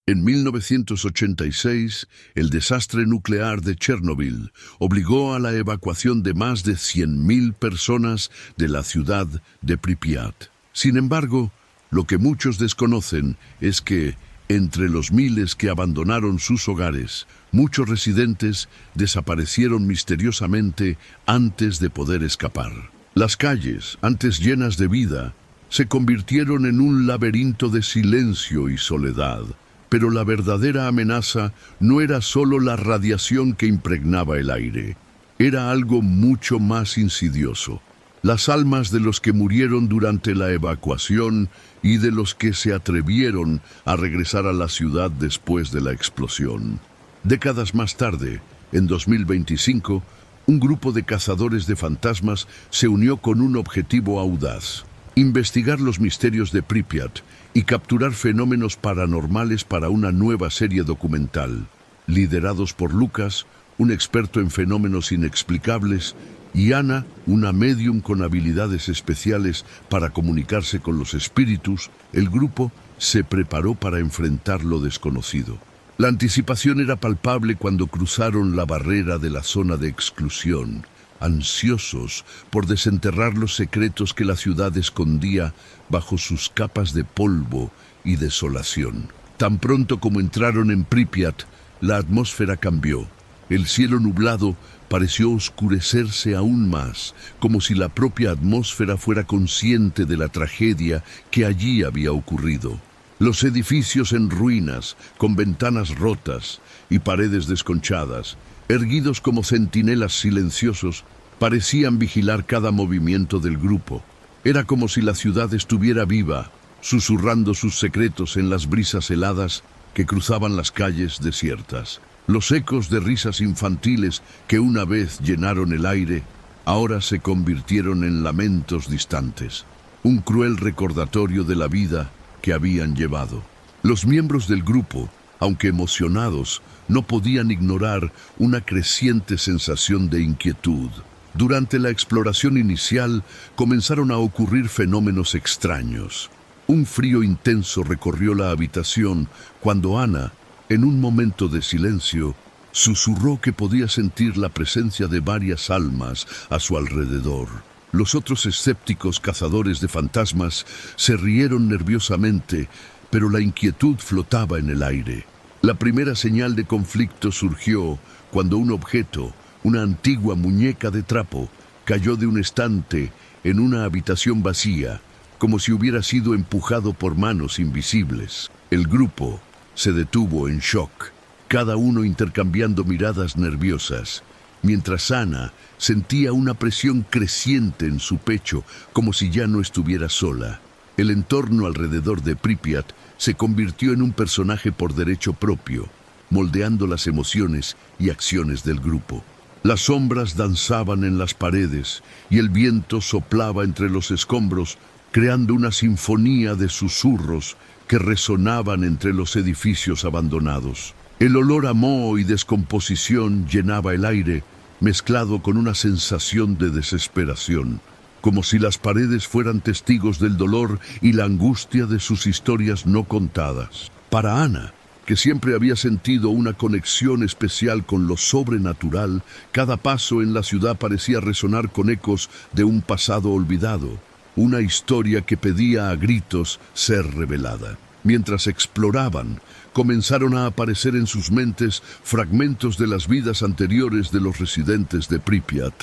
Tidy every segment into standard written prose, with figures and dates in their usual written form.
En 1986, el desastre nuclear de Chernobyl obligó a la evacuación de más de 100.000 personas de la ciudad de Pripyat. Sin embargo, lo que muchos desconocen es que, entre los miles que abandonaron sus hogares, muchos residentes desaparecieron misteriosamente antes de poder escapar. Las calles, antes llenas de vida, se convirtieron en un laberinto de silencio y soledad. Pero la verdadera amenaza no era solo la radiación que impregnaba el aire, era algo mucho más insidioso. Las almas de los que murieron durante la evacuación y de los que se atrevieron a regresar a la ciudad después de la explosión. Décadas más tarde, en 2025, un grupo de cazadores de fantasmas se unió con un objetivo audaz: investigar los misterios de Pripyat y capturar fenómenos paranormales para una nueva serie documental, liderados por Lucas, un experto en fenómenos inexplicables, y Ana, una médium con habilidades especiales para comunicarse con los espíritus. El grupo se preparó para enfrentar lo desconocido. La anticipación era palpable cuando cruzaron la barrera de la zona de exclusión, ansiosos por desenterrar los secretos que la ciudad escondía bajo sus capas de polvo y desolación. Tan pronto como entraron en Pripyat, la atmósfera cambió. El cielo nublado pareció oscurecerse aún más, como si la propia atmósfera fuera consciente de la tragedia que allí había ocurrido. Los edificios en ruinas, con ventanas rotas y paredes desconchadas, erguidos como centinelas silenciosos, parecían vigilar cada movimiento del grupo. Era como si la ciudad estuviera viva, susurrando sus secretos en las brisas heladas que cruzaban las calles desiertas. Los ecos de risas infantiles que una vez llenaron el aire, ahora se convirtieron en lamentos distantes, un cruel recordatorio de la vida que habían llevado. Los miembros del grupo, aunque emocionados, no podían ignorar una creciente sensación de inquietud. Durante la exploración inicial comenzaron a ocurrir fenómenos extraños. Un frío intenso recorrió la habitación cuando Ana, en un momento de silencio, susurró que podía sentir la presencia de varias almas a su alrededor. Los otros escépticos cazadores de fantasmas se rieron nerviosamente, pero la inquietud flotaba en el aire. La primera señal de conflicto surgió cuando un objeto, una antigua muñeca de trapo, cayó de un estante en una habitación vacía, como si hubiera sido empujado por manos invisibles. El grupo se detuvo en shock, cada uno intercambiando miradas nerviosas, mientras Ana sentía una presión creciente en su pecho, como si ya no estuviera sola. El entorno alrededor de Pripyat se convirtió en un personaje por derecho propio, moldeando las emociones y acciones del grupo. Las sombras danzaban en las paredes y el viento soplaba entre los escombros, creando una sinfonía de susurros que resonaban entre los edificios abandonados. El olor a moho y descomposición llenaba el aire, mezclado con una sensación de desesperación, como si las paredes fueran testigos del dolor y la angustia de sus historias no contadas. Para Ana, que siempre había sentido una conexión especial con lo sobrenatural, cada paso en la ciudad parecía resonar con ecos de un pasado olvidado, una historia que pedía a gritos ser revelada. Mientras exploraban, comenzaron a aparecer en sus mentes fragmentos de las vidas anteriores de los residentes de Pripyat.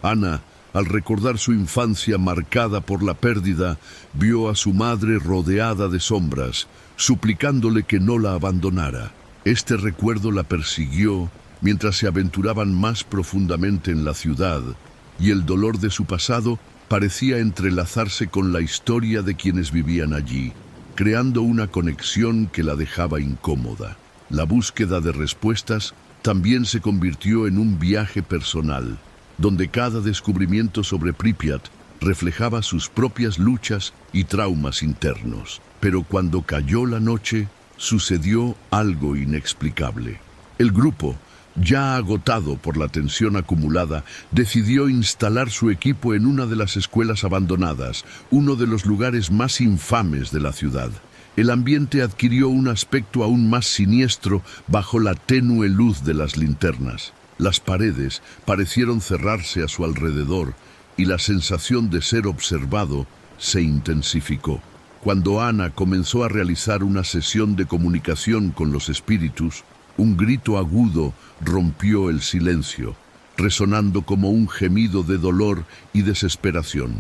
Ana, al recordar su infancia marcada por la pérdida, vio a su madre rodeada de sombras, suplicándole que no la abandonara. Este recuerdo la persiguió mientras se aventuraban más profundamente en la ciudad, y el dolor de su pasado parecía entrelazarse con la historia de quienes vivían allí, creando una conexión que la dejaba incómoda. La búsqueda de respuestas también se convirtió en un viaje personal, donde cada descubrimiento sobre Pripyat reflejaba sus propias luchas y traumas internos. Pero cuando cayó la noche, sucedió algo inexplicable. El grupo, ya agotado por la tensión acumulada, decidió instalar su equipo en una de las escuelas abandonadas, uno de los lugares más infames de la ciudad. El ambiente adquirió un aspecto aún más siniestro bajo la tenue luz de las linternas. Las paredes parecieron cerrarse a su alrededor y la sensación de ser observado se intensificó. Cuando Ana comenzó a realizar una sesión de comunicación con los espíritus, un grito agudo rompió el silencio, resonando como un gemido de dolor y desesperación.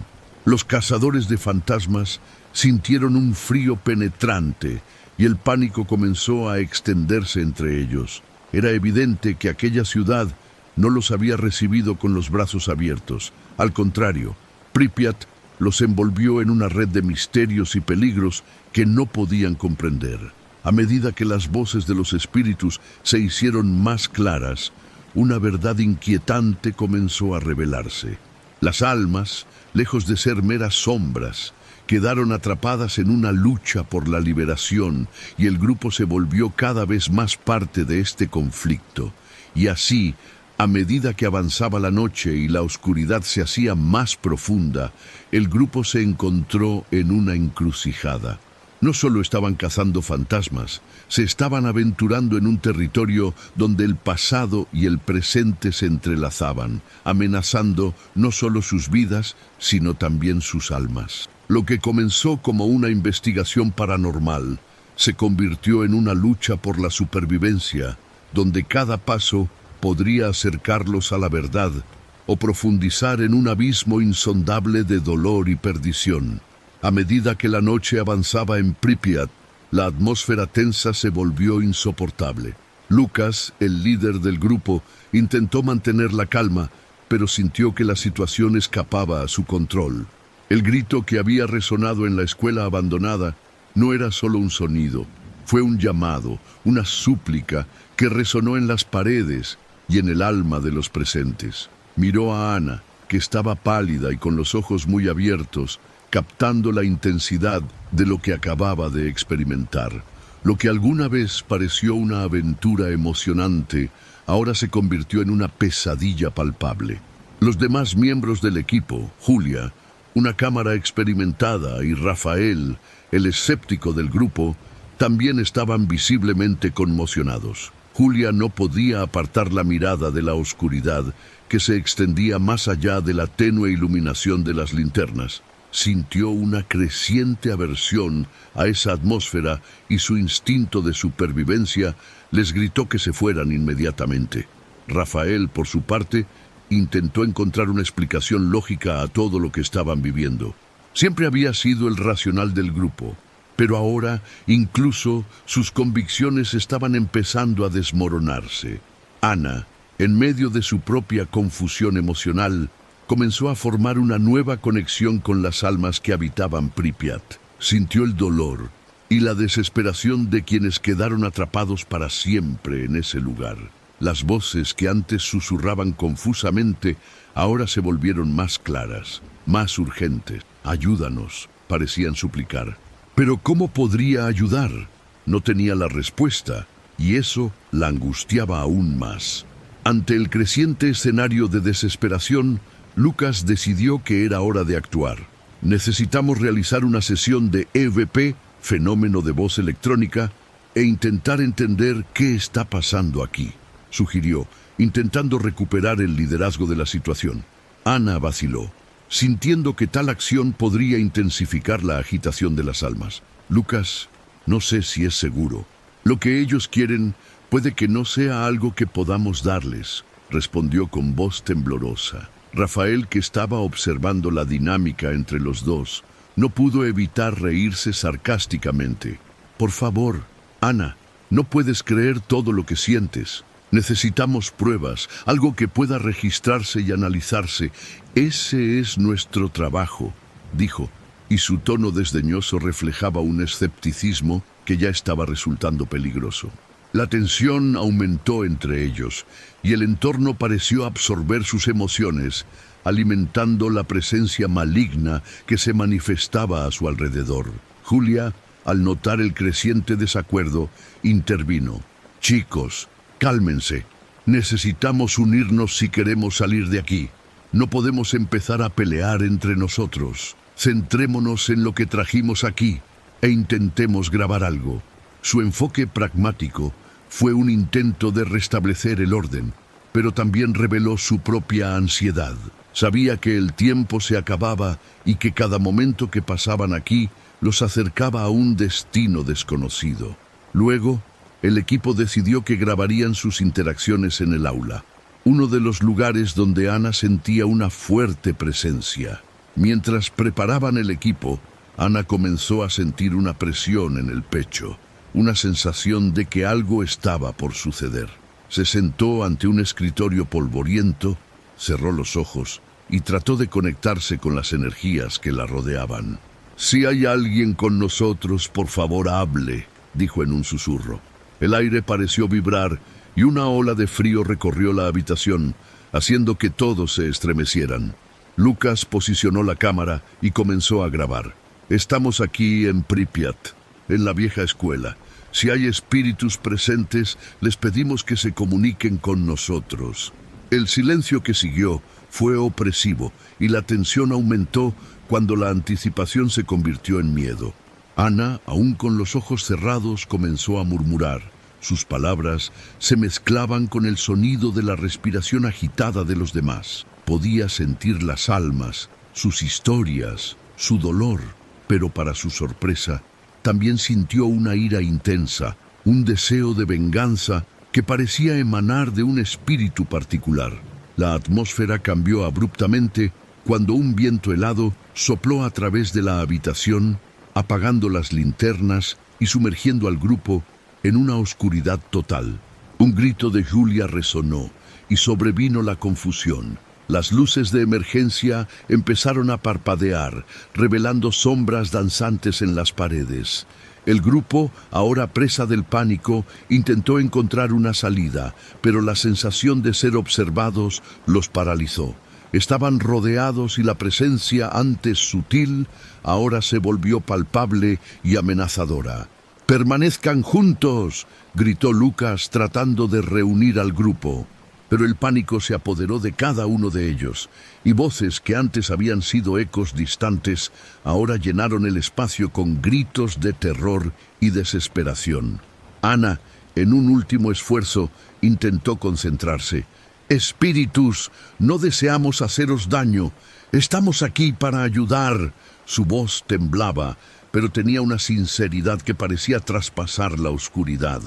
Los cazadores de fantasmas sintieron un frío penetrante y el pánico comenzó a extenderse entre ellos. Era evidente que aquella ciudad no los había recibido con los brazos abiertos. Al contrario, Pripyat los envolvió en una red de misterios y peligros que no podían comprender. A medida que las voces de los espíritus se hicieron más claras, una verdad inquietante comenzó a revelarse. Las almas, lejos de ser meras sombras, quedaron atrapadas en una lucha por la liberación y el grupo se volvió cada vez más parte de este conflicto. Y así, a medida que avanzaba la noche y la oscuridad se hacía más profunda, el grupo se encontró en una encrucijada. No solo estaban cazando fantasmas, se estaban aventurando en un territorio donde el pasado y el presente se entrelazaban, amenazando no solo sus vidas, sino también sus almas. Lo que comenzó como una investigación paranormal se convirtió en una lucha por la supervivencia, donde cada paso podría acercarlos a la verdad o profundizar en un abismo insondable de dolor y perdición. A medida que la noche avanzaba en Pripyat, la atmósfera tensa se volvió insoportable. Lucas, el líder del grupo, intentó mantener la calma, pero sintió que la situación escapaba a su control. El grito que había resonado en la escuela abandonada no era solo un sonido, fue un llamado, una súplica que resonó en las paredes y en el alma de los presentes. Miró a Ana, que estaba pálida y con los ojos muy abiertos, captando la intensidad de lo que acababa de experimentar. Lo que alguna vez pareció una aventura emocionante, ahora se convirtió en una pesadilla palpable. Los demás miembros del equipo, Julia, una cámara experimentada, y Rafael, el escéptico del grupo, también estaban visiblemente conmocionados. Julia no podía apartar la mirada de la oscuridad que se extendía más allá de la tenue iluminación de las linternas. Sintió una creciente aversión a esa atmósfera y su instinto de supervivencia les gritó que se fueran inmediatamente. Rafael, por su parte, intentó encontrar una explicación lógica a todo lo que estaban viviendo. Siempre había sido el racional del grupo, pero ahora incluso sus convicciones estaban empezando a desmoronarse. Ana, en medio de su propia confusión emocional, comenzó a formar una nueva conexión con las almas que habitaban Pripyat. Sintió el dolor y la desesperación de quienes quedaron atrapados para siempre en ese lugar. Las voces que antes susurraban confusamente ahora se volvieron más claras, más urgentes. «Ayúdanos», parecían suplicar. Pero ¿cómo podría ayudar? No tenía la respuesta, y eso la angustiaba aún más. Ante el creciente escenario de desesperación, Lucas decidió que era hora de actuar. Necesitamos realizar una sesión de EVP, fenómeno de voz electrónica, e intentar entender qué está pasando aquí, sugirió, intentando recuperar el liderazgo de la situación. Ana vaciló, sintiendo que tal acción podría intensificar la agitación de las almas. Lucas, no sé si es seguro. Lo que ellos quieren puede que no sea algo que podamos darles, respondió con voz temblorosa. Rafael, que estaba observando la dinámica entre los dos, no pudo evitar reírse sarcásticamente. Por favor, Ana, no puedes creer todo lo que sientes. Necesitamos pruebas, algo que pueda registrarse y analizarse. Ese es nuestro trabajo, dijo, y su tono desdeñoso reflejaba un escepticismo que ya estaba resultando peligroso. La tensión aumentó entre ellos, y el entorno pareció absorber sus emociones, alimentando la presencia maligna que se manifestaba a su alrededor. Julia, al notar el creciente desacuerdo, intervino. «Chicos, cálmense. Necesitamos unirnos si queremos salir de aquí. No podemos empezar a pelear entre nosotros. Centrémonos en lo que trajimos aquí. e intentemos grabar algo. Su enfoque pragmático fue un intento de restablecer el orden, pero también reveló su propia ansiedad. Sabía que el tiempo se acababa y que cada momento que pasaban aquí los acercaba a un destino desconocido. Luego, el equipo decidió que grabarían sus interacciones en el aula, uno de los lugares donde Ana sentía una fuerte presencia. Mientras preparaban el equipo, Ana comenzó a sentir una presión en el pecho, una sensación de que algo estaba por suceder. Se sentó ante un escritorio polvoriento, cerró los ojos y trató de conectarse con las energías que la rodeaban. «Si hay alguien con nosotros, por favor hable», dijo en un susurro. El aire pareció vibrar y una ola de frío recorrió la habitación, haciendo que todos se estremecieran. Lucas posicionó la cámara y comenzó a grabar. «Estamos aquí en Pripyat, en la vieja escuela. Si hay espíritus presentes, les pedimos que se comuniquen con nosotros». El silencio que siguió fue opresivo y la tensión aumentó cuando la anticipación se convirtió en miedo. Ana, aún con los ojos cerrados, comenzó a murmurar. Sus palabras se mezclaban con el sonido de la respiración agitada de los demás. Podía sentir las almas, sus historias, su dolor, pero para su sorpresa, también sintió una ira intensa, un deseo de venganza que parecía emanar de un espíritu particular. La atmósfera cambió abruptamente cuando un viento helado sopló a través de la habitación, apagando las linternas y sumergiendo al grupo en una oscuridad total. Un grito de Julia resonó y sobrevino la confusión. Las luces de emergencia empezaron a parpadear, revelando sombras danzantes en las paredes. El grupo, ahora presa del pánico, intentó encontrar una salida, pero la sensación de ser observados los paralizó. Estaban rodeados y la presencia, antes sutil, ahora se volvió palpable y amenazadora. «¡Permanezcan juntos!», gritó Lucas tratando de reunir al grupo. Pero el pánico se apoderó de cada uno de ellos, y voces que antes habían sido ecos distantes, ahora llenaron el espacio con gritos de terror y desesperación. Ana, en un último esfuerzo, intentó concentrarse. «Espíritus, no deseamos haceros daño. Estamos aquí para ayudar». Su voz temblaba, pero tenía una sinceridad que parecía traspasar la oscuridad.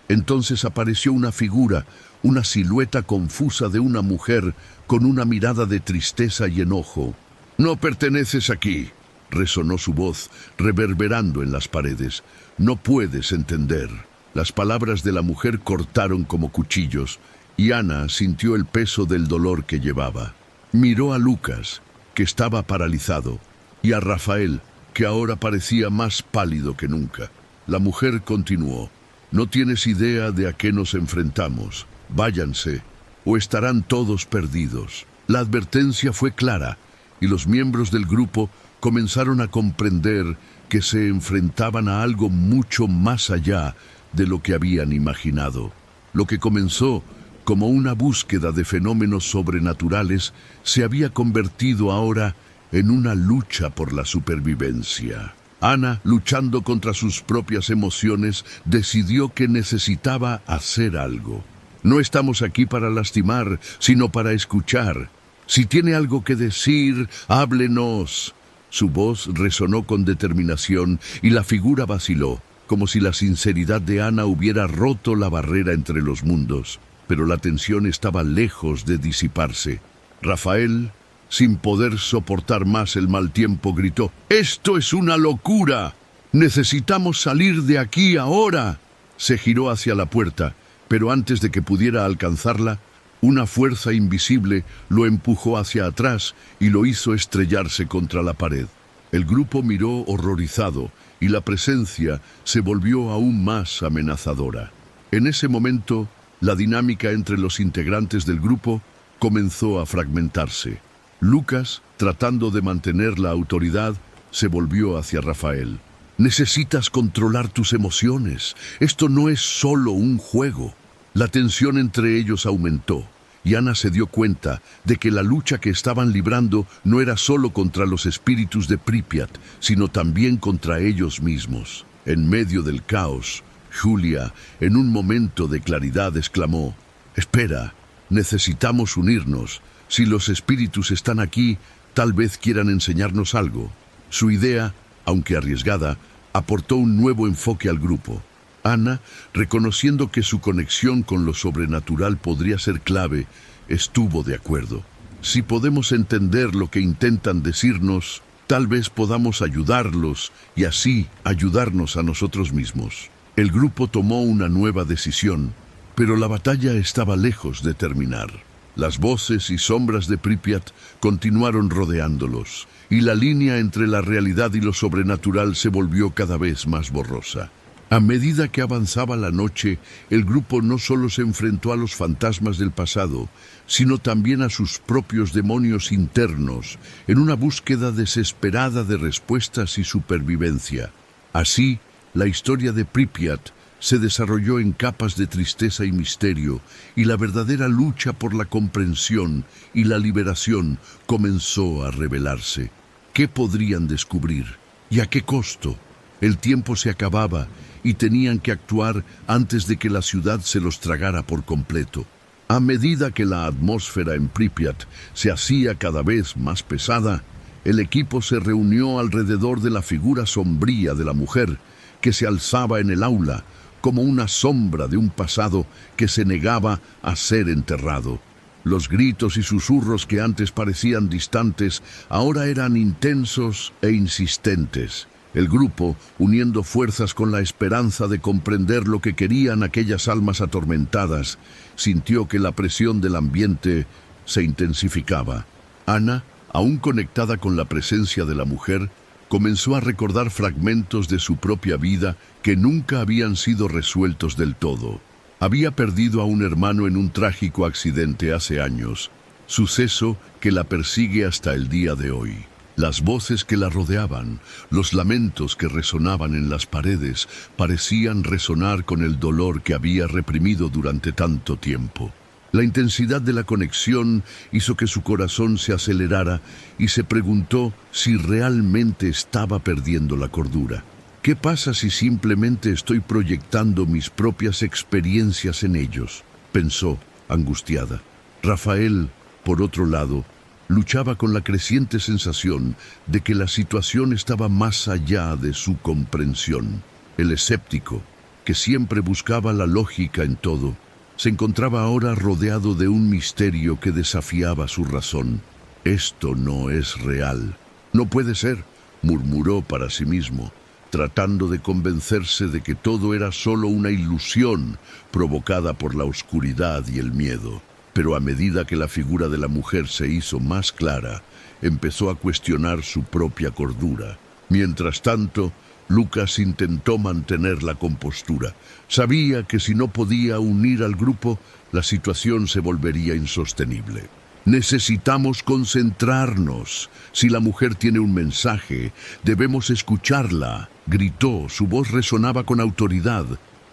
Entonces apareció una figura, una silueta confusa de una mujer con una mirada de tristeza y enojo. «No perteneces aquí», resonó su voz, reverberando en las paredes. «No puedes entender». Las palabras de la mujer cortaron como cuchillos, y Ana sintió el peso del dolor que llevaba. Miró a Lucas, que estaba paralizado, y a Rafael, que ahora parecía más pálido que nunca. La mujer continuó. «No tienes idea de a qué nos enfrentamos. Váyanse, o estarán todos perdidos». La advertencia fue clara, y los miembros del grupo comenzaron a comprender que se enfrentaban a algo mucho más allá de lo que habían imaginado. Lo que comenzó como una búsqueda de fenómenos sobrenaturales se había convertido ahora en una lucha por la supervivencia. Ana, luchando contra sus propias emociones, decidió que necesitaba hacer algo. «No estamos aquí para lastimar, sino para escuchar. Si tiene algo que decir, háblenos». Su voz resonó con determinación y la figura vaciló, como si la sinceridad de Ana hubiera roto la barrera entre los mundos. Pero la tensión estaba lejos de disiparse. Rafael, sin poder soportar más el mal tiempo, gritó: «¡Esto es una locura! ¡Necesitamos salir de aquí ahora!». Se giró hacia la puerta, pero antes de que pudiera alcanzarla, una fuerza invisible lo empujó hacia atrás y lo hizo estrellarse contra la pared. El grupo miró horrorizado y la presencia se volvió aún más amenazadora. En ese momento, la dinámica entre los integrantes del grupo comenzó a fragmentarse. Lucas, tratando de mantener la autoridad, se volvió hacia Rafael. «Necesitas controlar tus emociones. Esto no es solo un juego». La tensión entre ellos aumentó, y Ana se dio cuenta de que la lucha que estaban librando no era solo contra los espíritus de Pripyat, sino también contra ellos mismos. En medio del caos, Julia, en un momento de claridad, exclamó: «Espera, necesitamos unirnos. Si los espíritus están aquí, tal vez quieran enseñarnos algo». Su idea, aunque arriesgada, aportó un nuevo enfoque al grupo. Ana, reconociendo que su conexión con lo sobrenatural podría ser clave, estuvo de acuerdo. Si podemos entender lo que intentan decirnos, tal vez podamos ayudarlos y así ayudarnos a nosotros mismos. El grupo tomó una nueva decisión, pero la batalla estaba lejos de terminar. Las voces y sombras de Pripyat continuaron rodeándolos, y la línea entre la realidad y lo sobrenatural se volvió cada vez más borrosa. A medida que avanzaba la noche, el grupo no solo se enfrentó a los fantasmas del pasado, sino también a sus propios demonios internos, en una búsqueda desesperada de respuestas y supervivencia. Así, la historia de Pripyat se desarrolló en capas de tristeza y misterio, y la verdadera lucha por la comprensión y la liberación comenzó a revelarse. ¿Qué podrían descubrir? ¿Y a qué costo? El tiempo se acababa y tenían que actuar antes de que la ciudad se los tragara por completo. A medida que la atmósfera en Pripyat se hacía cada vez más pesada, el equipo se reunió alrededor de la figura sombría de la mujer que se alzaba en el aula, como una sombra de un pasado que se negaba a ser enterrado. Los gritos y susurros que antes parecían distantes ahora eran intensos e insistentes. El grupo, uniendo fuerzas con la esperanza de comprender lo que querían aquellas almas atormentadas, sintió que la presión del ambiente se intensificaba. Ana, aún conectada con la presencia de la mujer, comenzó a recordar fragmentos de su propia vida que nunca habían sido resueltos del todo. Había perdido a un hermano en un trágico accidente hace años, suceso que la persigue hasta el día de hoy. Las voces que la rodeaban, los lamentos que resonaban en las paredes, parecían resonar con el dolor que había reprimido durante tanto tiempo. La intensidad de la conexión hizo que su corazón se acelerara y se preguntó si realmente estaba perdiendo la cordura. ¿Qué pasa si simplemente estoy proyectando mis propias experiencias en ellos?, pensó, angustiada. Rafael, por otro lado, luchaba con la creciente sensación de que la situación estaba más allá de su comprensión. El escéptico, que siempre buscaba la lógica en todo, se encontraba ahora rodeado de un misterio que desafiaba su razón. «Esto no es real. No puede ser», murmuró para sí mismo, tratando de convencerse de que todo era solo una ilusión provocada por la oscuridad y el miedo. Pero a medida que la figura de la mujer se hizo más clara, empezó a cuestionar su propia cordura. Mientras tanto, Lucas intentó mantener la compostura. Sabía que si no podía unir al grupo, la situación se volvería insostenible. «Necesitamos concentrarnos. Si la mujer tiene un mensaje, debemos escucharla», gritó. Su voz resonaba con autoridad,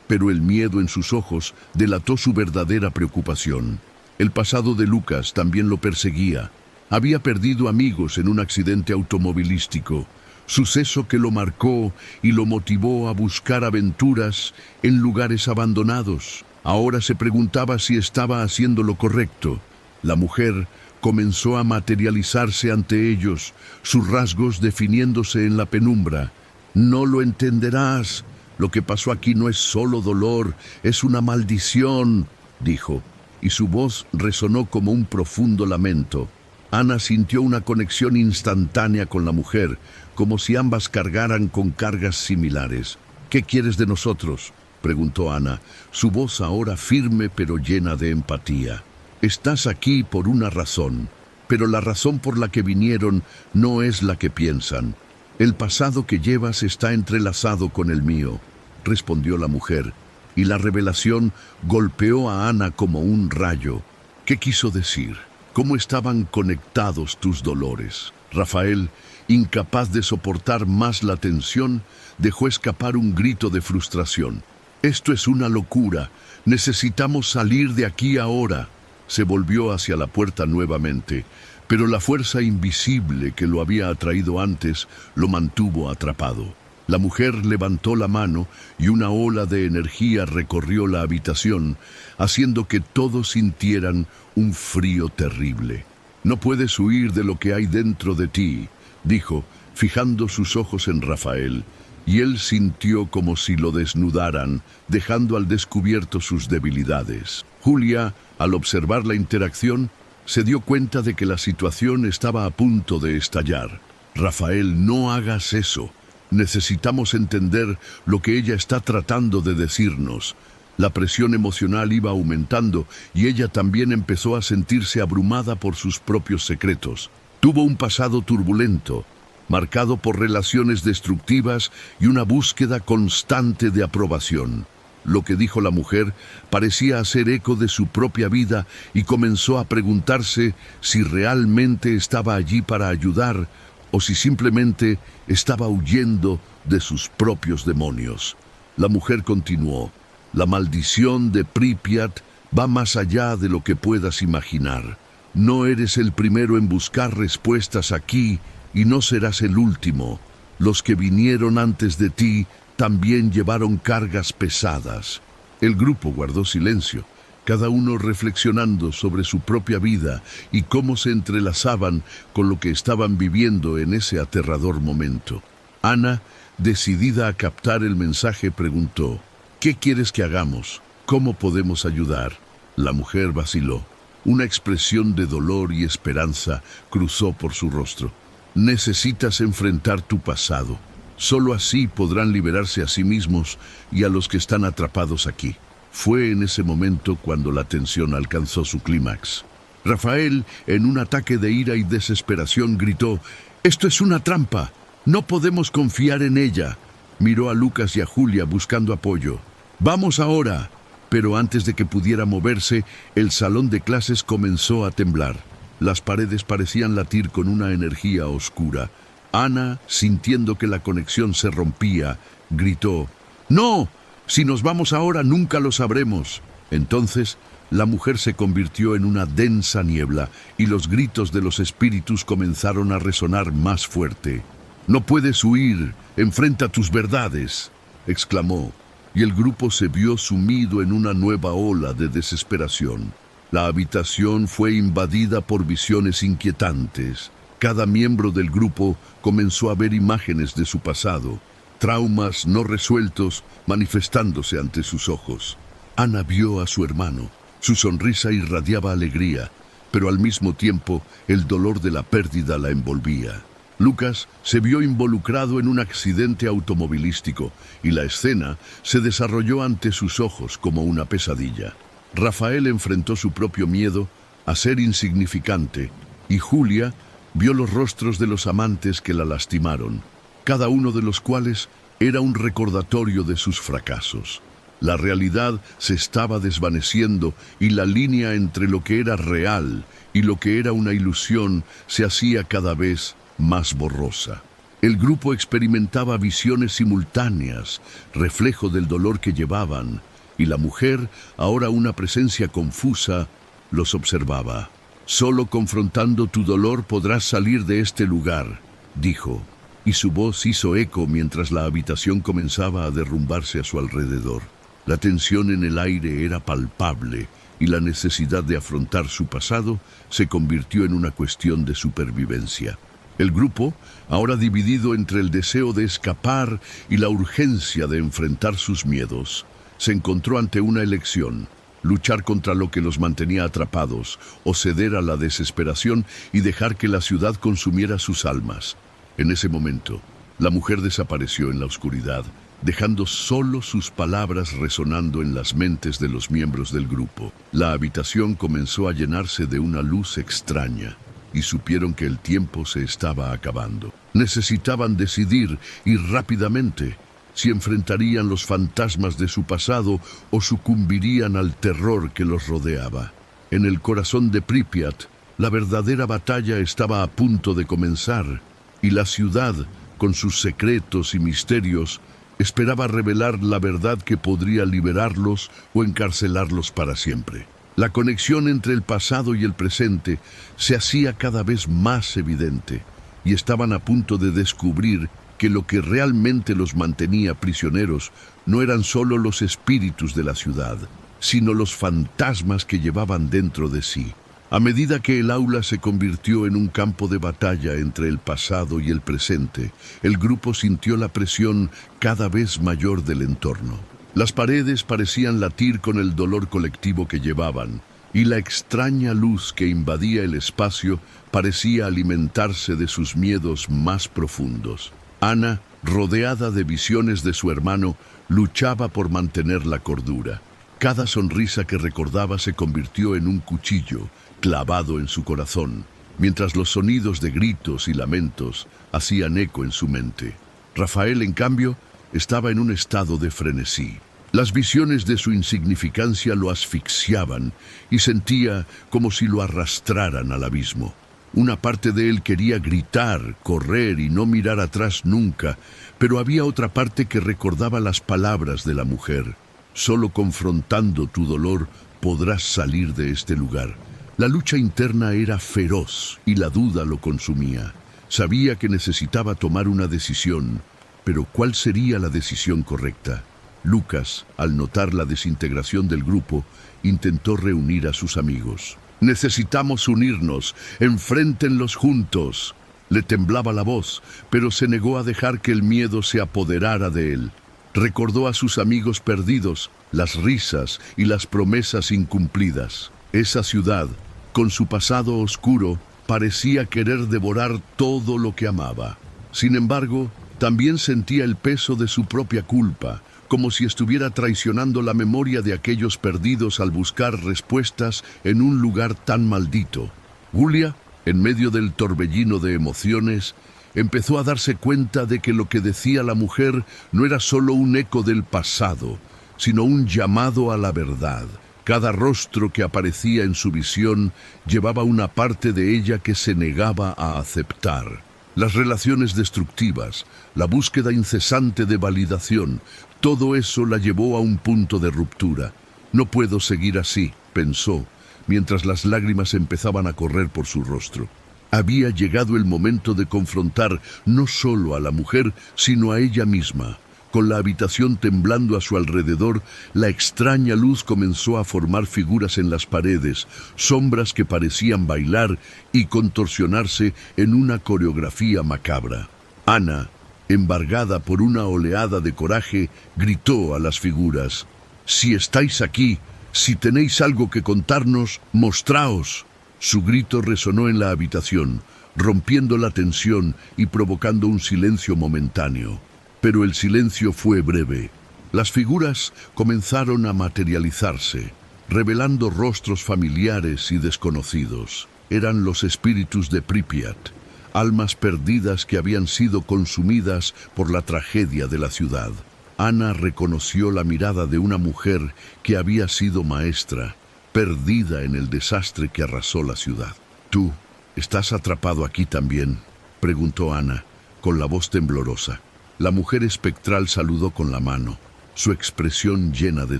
pero el miedo en sus ojos delató su verdadera preocupación. El pasado de Lucas también lo perseguía. Había perdido amigos en un accidente automovilístico, suceso que lo marcó y lo motivó a buscar aventuras en lugares abandonados. Ahora se preguntaba si estaba haciendo lo correcto. La mujer comenzó a materializarse ante ellos, sus rasgos definiéndose en la penumbra. «No lo entenderás. Lo que pasó aquí no es solo dolor, es una maldición», dijo, y su voz resonó como un profundo lamento. Ana sintió una conexión instantánea con la mujer, como si ambas cargaran con cargas similares. «¿Qué quieres de nosotros?», preguntó Ana, su voz ahora firme pero llena de empatía. «Estás aquí por una razón, pero la razón por la que vinieron no es la que piensan. El pasado que llevas está entrelazado con el mío», respondió la mujer, y la revelación golpeó a Ana como un rayo. ¿Qué quiso decir? ¿Cómo estaban conectados tus dolores? Rafael, incapaz de soportar más la tensión, dejó escapar un grito de frustración. «Esto es una locura. Necesitamos salir de aquí ahora». se volvió hacia la puerta nuevamente, pero la fuerza invisible que lo había atraído antes lo mantuvo atrapado. La mujer levantó la mano y una ola de energía recorrió la habitación, haciendo que todos sintieran un frío terrible. «No puedes huir de lo que hay dentro de ti», dijo, fijando sus ojos en Rafael, y él sintió como si lo desnudaran, dejando al descubierto sus debilidades. Julia, al observar la interacción, se dio cuenta de que la situación estaba a punto de estallar. «Rafael, no hagas eso. Necesitamos entender lo que ella está tratando de decirnos». La presión emocional iba aumentando y ella también empezó a sentirse abrumada por sus propios secretos. Tuvo un pasado turbulento, marcado por relaciones destructivas y una búsqueda constante de aprobación. Lo que dijo la mujer parecía hacer eco de su propia vida y comenzó a preguntarse si realmente estaba allí para ayudar o si simplemente estaba huyendo de sus propios demonios. La mujer continuó: «La maldición de Pripyat va más allá de lo que puedas imaginar. No eres el primero en buscar respuestas aquí y no serás el último. Los que vinieron antes de ti también llevaron cargas pesadas». El grupo guardó silencio, cada uno reflexionando sobre su propia vida y cómo se entrelazaban con lo que estaban viviendo en ese aterrador momento. Ana, decidida a captar el mensaje, preguntó: «¿Qué quieres que hagamos? ¿Cómo podemos ayudar?». La mujer vaciló. Una expresión de dolor y esperanza cruzó por su rostro. «Necesitas enfrentar tu pasado. Solo así podrán liberarse a sí mismos y a los que están atrapados aquí». Fue en ese momento cuando la tensión alcanzó su clímax. Rafael, en un ataque de ira y desesperación, gritó: «¡Esto es una trampa! ¡No podemos confiar en ella!». Miró a Lucas y a Julia buscando apoyo. «¡Vamos ahora!». Pero antes de que pudiera moverse, el salón de clases comenzó a temblar. Las paredes parecían latir con una energía oscura. Ana, sintiendo que la conexión se rompía, gritó: «¡No! Si nos vamos ahora, nunca lo sabremos». Entonces, la mujer se convirtió en una densa niebla y los gritos de los espíritus comenzaron a resonar más fuerte. «No puedes huir, enfrenta tus verdades», exclamó, y el grupo se vio sumido en una nueva ola de desesperación. La habitación fue invadida por visiones inquietantes. Cada miembro del grupo comenzó a ver imágenes de su pasado, traumas no resueltos manifestándose ante sus ojos. Ana vio a su hermano. Su sonrisa irradiaba alegría, pero al mismo tiempo el dolor de la pérdida la envolvía. Lucas se vio involucrado en un accidente automovilístico y la escena se desarrolló ante sus ojos como una pesadilla. Rafael enfrentó su propio miedo a ser insignificante y Julia vio los rostros de los amantes que la lastimaron, cada uno de los cuales era un recordatorio de sus fracasos. La realidad se estaba desvaneciendo y la línea entre lo que era real y lo que era una ilusión se hacía cada vez más borrosa. El grupo experimentaba visiones simultáneas, reflejo del dolor que llevaban, y la mujer, ahora una presencia confusa, los observaba. «Solo confrontando tu dolor podrás salir de este lugar», dijo, y su voz hizo eco mientras la habitación comenzaba a derrumbarse a su alrededor. La tensión en el aire era palpable y la necesidad de afrontar su pasado se convirtió en una cuestión de supervivencia. El grupo, ahora dividido entre el deseo de escapar y la urgencia de enfrentar sus miedos, se encontró ante una elección: luchar contra lo que los mantenía atrapados o ceder a la desesperación y dejar que la ciudad consumiera sus almas. En ese momento, la mujer desapareció en la oscuridad, dejando solo sus palabras resonando en las mentes de los miembros del grupo. La habitación comenzó a llenarse de una luz extraña y supieron que el tiempo se estaba acabando. Necesitaban decidir y rápidamente si enfrentarían los fantasmas de su pasado o sucumbirían al terror que los rodeaba. En el corazón de Pripyat, la verdadera batalla estaba a punto de comenzar y la ciudad, con sus secretos y misterios, esperaba revelar la verdad que podría liberarlos o encarcelarlos para siempre. La conexión entre el pasado y el presente se hacía cada vez más evidente, y estaban a punto de descubrir que lo que realmente los mantenía prisioneros no eran solo los espíritus de la ciudad, sino los fantasmas que llevaban dentro de sí. A medida que el aula se convirtió en un campo de batalla entre el pasado y el presente, el grupo sintió la presión cada vez mayor del entorno. Las paredes parecían latir con el dolor colectivo que llevaban, y la extraña luz que invadía el espacio parecía alimentarse de sus miedos más profundos. Ana, rodeada de visiones de su hermano, luchaba por mantener la cordura. Cada sonrisa que recordaba se convirtió en un cuchillo clavado en su corazón, mientras los sonidos de gritos y lamentos hacían eco en su mente. Rafael, en cambio, estaba en un estado de frenesí. Las visiones de su insignificancia lo asfixiaban y sentía como si lo arrastraran al abismo. Una parte de él quería gritar, correr y no mirar atrás nunca, pero había otra parte que recordaba las palabras de la mujer. Solo confrontando tu dolor podrás salir de este lugar. La lucha interna era feroz y la duda lo consumía. Sabía que necesitaba tomar una decisión, pero ¿cuál sería la decisión correcta? Lucas, al notar la desintegración del grupo, intentó reunir a sus amigos. «Necesitamos unirnos, enfréntenlos juntos». Le temblaba la voz, pero se negó a dejar que el miedo se apoderara de él. Recordó a sus amigos perdidos, las risas y las promesas incumplidas. Esa ciudad, con su pasado oscuro, parecía querer devorar todo lo que amaba. Sin embargo, también sentía el peso de su propia culpa, como si estuviera traicionando la memoria de aquellos perdidos al buscar respuestas en un lugar tan maldito. Julia, en medio del torbellino de emociones, empezó a darse cuenta de que lo que decía la mujer no era solo un eco del pasado, sino un llamado a la verdad. Cada rostro que aparecía en su visión llevaba una parte de ella que se negaba a aceptar. Las relaciones destructivas, la búsqueda incesante de validación, todo eso la llevó a un punto de ruptura. «No puedo seguir así», pensó, mientras las lágrimas empezaban a correr por su rostro. Había llegado el momento de confrontar no solo a la mujer, sino a ella misma. Con la habitación temblando a su alrededor, la extraña luz comenzó a formar figuras en las paredes, sombras que parecían bailar y contorsionarse en una coreografía macabra. Ana, embargada por una oleada de coraje, gritó a las figuras: «Si estáis aquí, si tenéis algo que contarnos, mostraos». Su grito resonó en la habitación, rompiendo la tensión y provocando un silencio momentáneo. Pero el silencio fue breve. Las figuras comenzaron a materializarse, revelando rostros familiares y desconocidos. Eran los espíritus de Pripyat, almas perdidas que habían sido consumidas por la tragedia de la ciudad. Ana reconoció la mirada de una mujer que había sido maestra, perdida en el desastre que arrasó la ciudad. «¿Tú estás atrapado aquí también?», preguntó Ana, con la voz temblorosa. La mujer espectral saludó con la mano, su expresión llena de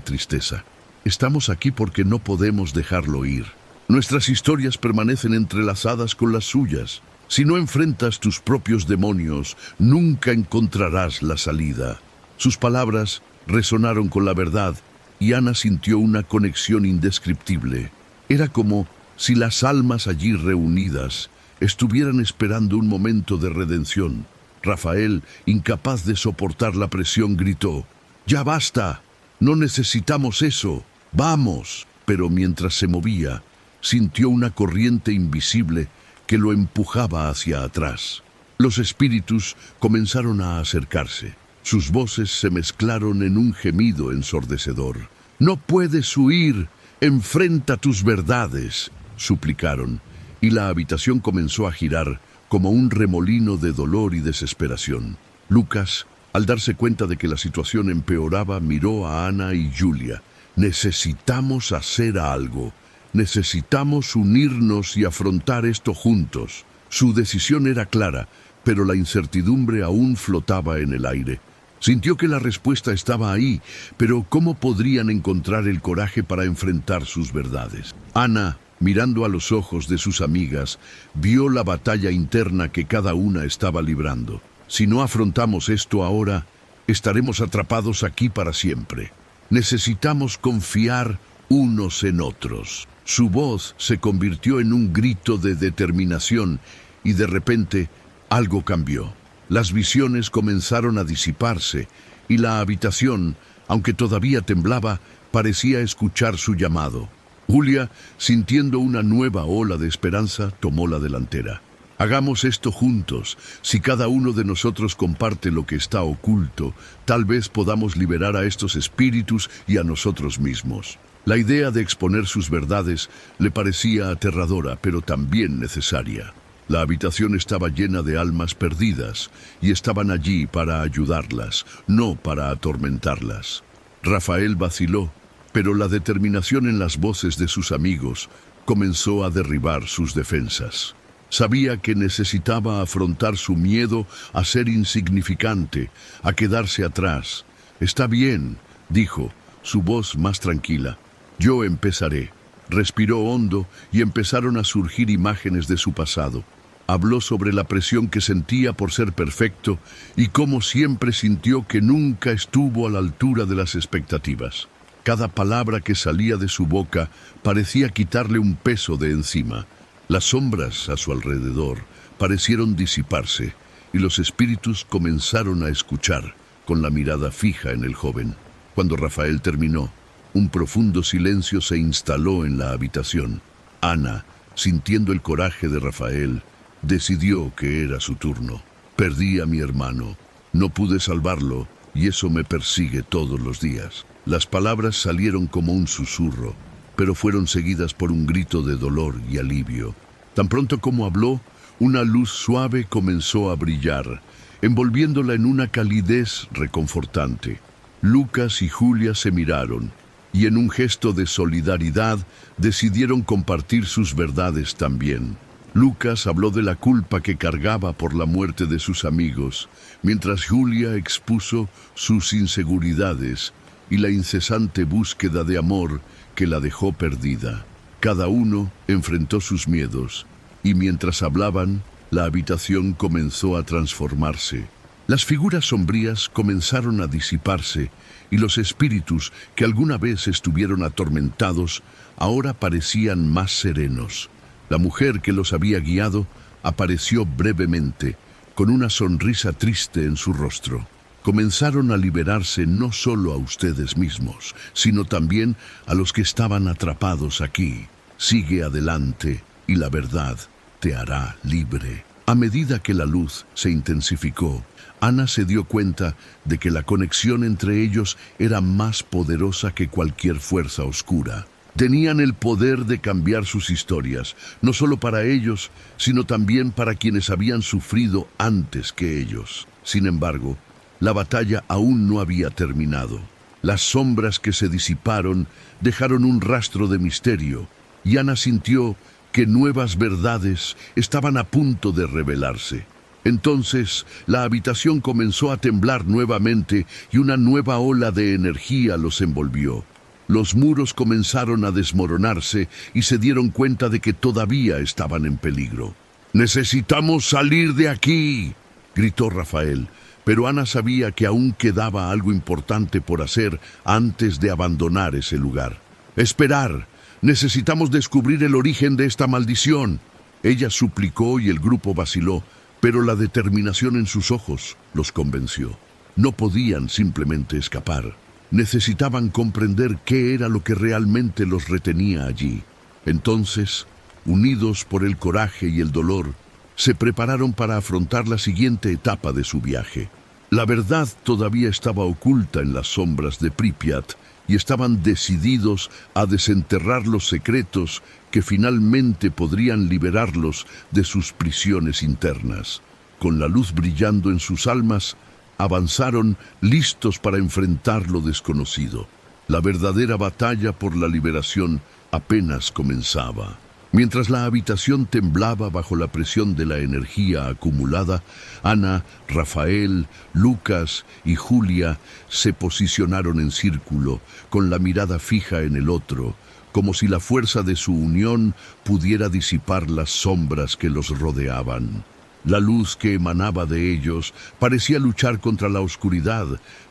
tristeza. «Estamos aquí porque no podemos dejarlo ir. Nuestras historias permanecen entrelazadas con las suyas. Si no enfrentas tus propios demonios, nunca encontrarás la salida». Sus palabras resonaron con la verdad y Ana sintió una conexión indescriptible. Era como si las almas allí reunidas estuvieran esperando un momento de redención. Rafael, incapaz de soportar la presión, gritó: «¡Ya basta! No necesitamos eso. ¡Vamos!». Pero mientras se movía, sintió una corriente invisible que lo empujaba hacia atrás. Los espíritus comenzaron a acercarse. Sus voces se mezclaron en un gemido ensordecedor. «No puedes huir. Enfrenta tus verdades», suplicaron, y la habitación comenzó a girar como un remolino de dolor y desesperación. Lucas, al darse cuenta de que la situación empeoraba, miró a Ana y Julia. «Necesitamos hacer algo. Necesitamos unirnos y afrontar esto juntos». Su decisión era clara, pero la incertidumbre aún flotaba en el aire. Sintió que la respuesta estaba ahí, pero ¿cómo podrían encontrar el coraje para enfrentar sus verdades? Ana, mirando a los ojos de sus amigas, vio la batalla interna que cada una estaba librando. Si no afrontamos esto ahora, estaremos atrapados aquí para siempre. Necesitamos confiar unos en otros. Su voz se convirtió en un grito de determinación y de repente algo cambió. Las visiones comenzaron a disiparse y la habitación, aunque todavía temblaba, parecía escuchar su llamado. Julia, sintiendo una nueva ola de esperanza, tomó la delantera. Hagamos esto juntos. Si cada uno de nosotros comparte lo que está oculto, tal vez podamos liberar a estos espíritus y a nosotros mismos. La idea de exponer sus verdades le parecía aterradora, pero también necesaria. La habitación estaba llena de almas perdidas y estaban allí para ayudarlas, no para atormentarlas. Rafael vaciló, pero la determinación en las voces de sus amigos comenzó a derribar sus defensas. Sabía que necesitaba afrontar su miedo a ser insignificante, a quedarse atrás. «Está bien», dijo, su voz más tranquila. «Yo empezaré». Respiró hondo y empezaron a surgir imágenes de su pasado. Habló sobre la presión que sentía por ser perfecto y cómo siempre sintió que nunca estuvo a la altura de las expectativas. Cada palabra que salía de su boca parecía quitarle un peso de encima. Las sombras a su alrededor parecieron disiparse y los espíritus comenzaron a escuchar, con la mirada fija en el joven. Cuando Rafael terminó, un profundo silencio se instaló en la habitación. Ana, sintiendo el coraje de Rafael, decidió que era su turno. «Perdí a mi hermano, no pude salvarlo y eso me persigue todos los días». Las palabras salieron como un susurro, pero fueron seguidas por un grito de dolor y alivio. Tan pronto como habló, una luz suave comenzó a brillar, envolviéndola en una calidez reconfortante. Lucas y Julia se miraron, y en un gesto de solidaridad decidieron compartir sus verdades también. Lucas habló de la culpa que cargaba por la muerte de sus amigos, mientras Julia expuso sus inseguridades y la incesante búsqueda de amor que la dejó perdida. Cada uno enfrentó sus miedos, y mientras hablaban, la habitación comenzó a transformarse. Las figuras sombrías comenzaron a disiparse, y los espíritus que alguna vez estuvieron atormentados, ahora parecían más serenos. La mujer que los había guiado apareció brevemente, con una sonrisa triste en su rostro. Comenzaron a liberarse no solo a ustedes mismos, sino también a los que estaban atrapados aquí. Sigue adelante y la verdad te hará libre. A medida que la luz se intensificó, Ana se dio cuenta de que la conexión entre ellos era más poderosa que cualquier fuerza oscura. Tenían el poder de cambiar sus historias, no solo para ellos, sino también para quienes habían sufrido antes que ellos. Sin embargo, la batalla aún no había terminado. Las sombras que se disiparon dejaron un rastro de misterio, y Ana sintió que nuevas verdades estaban a punto de revelarse. Entonces, la habitación comenzó a temblar nuevamente y una nueva ola de energía los envolvió. Los muros comenzaron a desmoronarse y se dieron cuenta de que todavía estaban en peligro. «¡Necesitamos salir de aquí!», gritó Rafael, pero Ana sabía que aún quedaba algo importante por hacer antes de abandonar ese lugar. «¡Esperar! Necesitamos descubrir el origen de esta maldición». Ella suplicó y el grupo vaciló, pero la determinación en sus ojos los convenció. No podían simplemente escapar. Necesitaban comprender qué era lo que realmente los retenía allí. Entonces, unidos por el coraje y el dolor, se prepararon para afrontar la siguiente etapa de su viaje. La verdad todavía estaba oculta en las sombras de Pripyat y estaban decididos a desenterrar los secretos que finalmente podrían liberarlos de sus prisiones internas. Con la luz brillando en sus almas, avanzaron listos para enfrentar lo desconocido. La verdadera batalla por la liberación apenas comenzaba. Mientras la habitación temblaba bajo la presión de la energía acumulada, Ana, Rafael, Lucas y Julia se posicionaron en círculo, con la mirada fija en el otro, como si la fuerza de su unión pudiera disipar las sombras que los rodeaban. La luz que emanaba de ellos parecía luchar contra la oscuridad,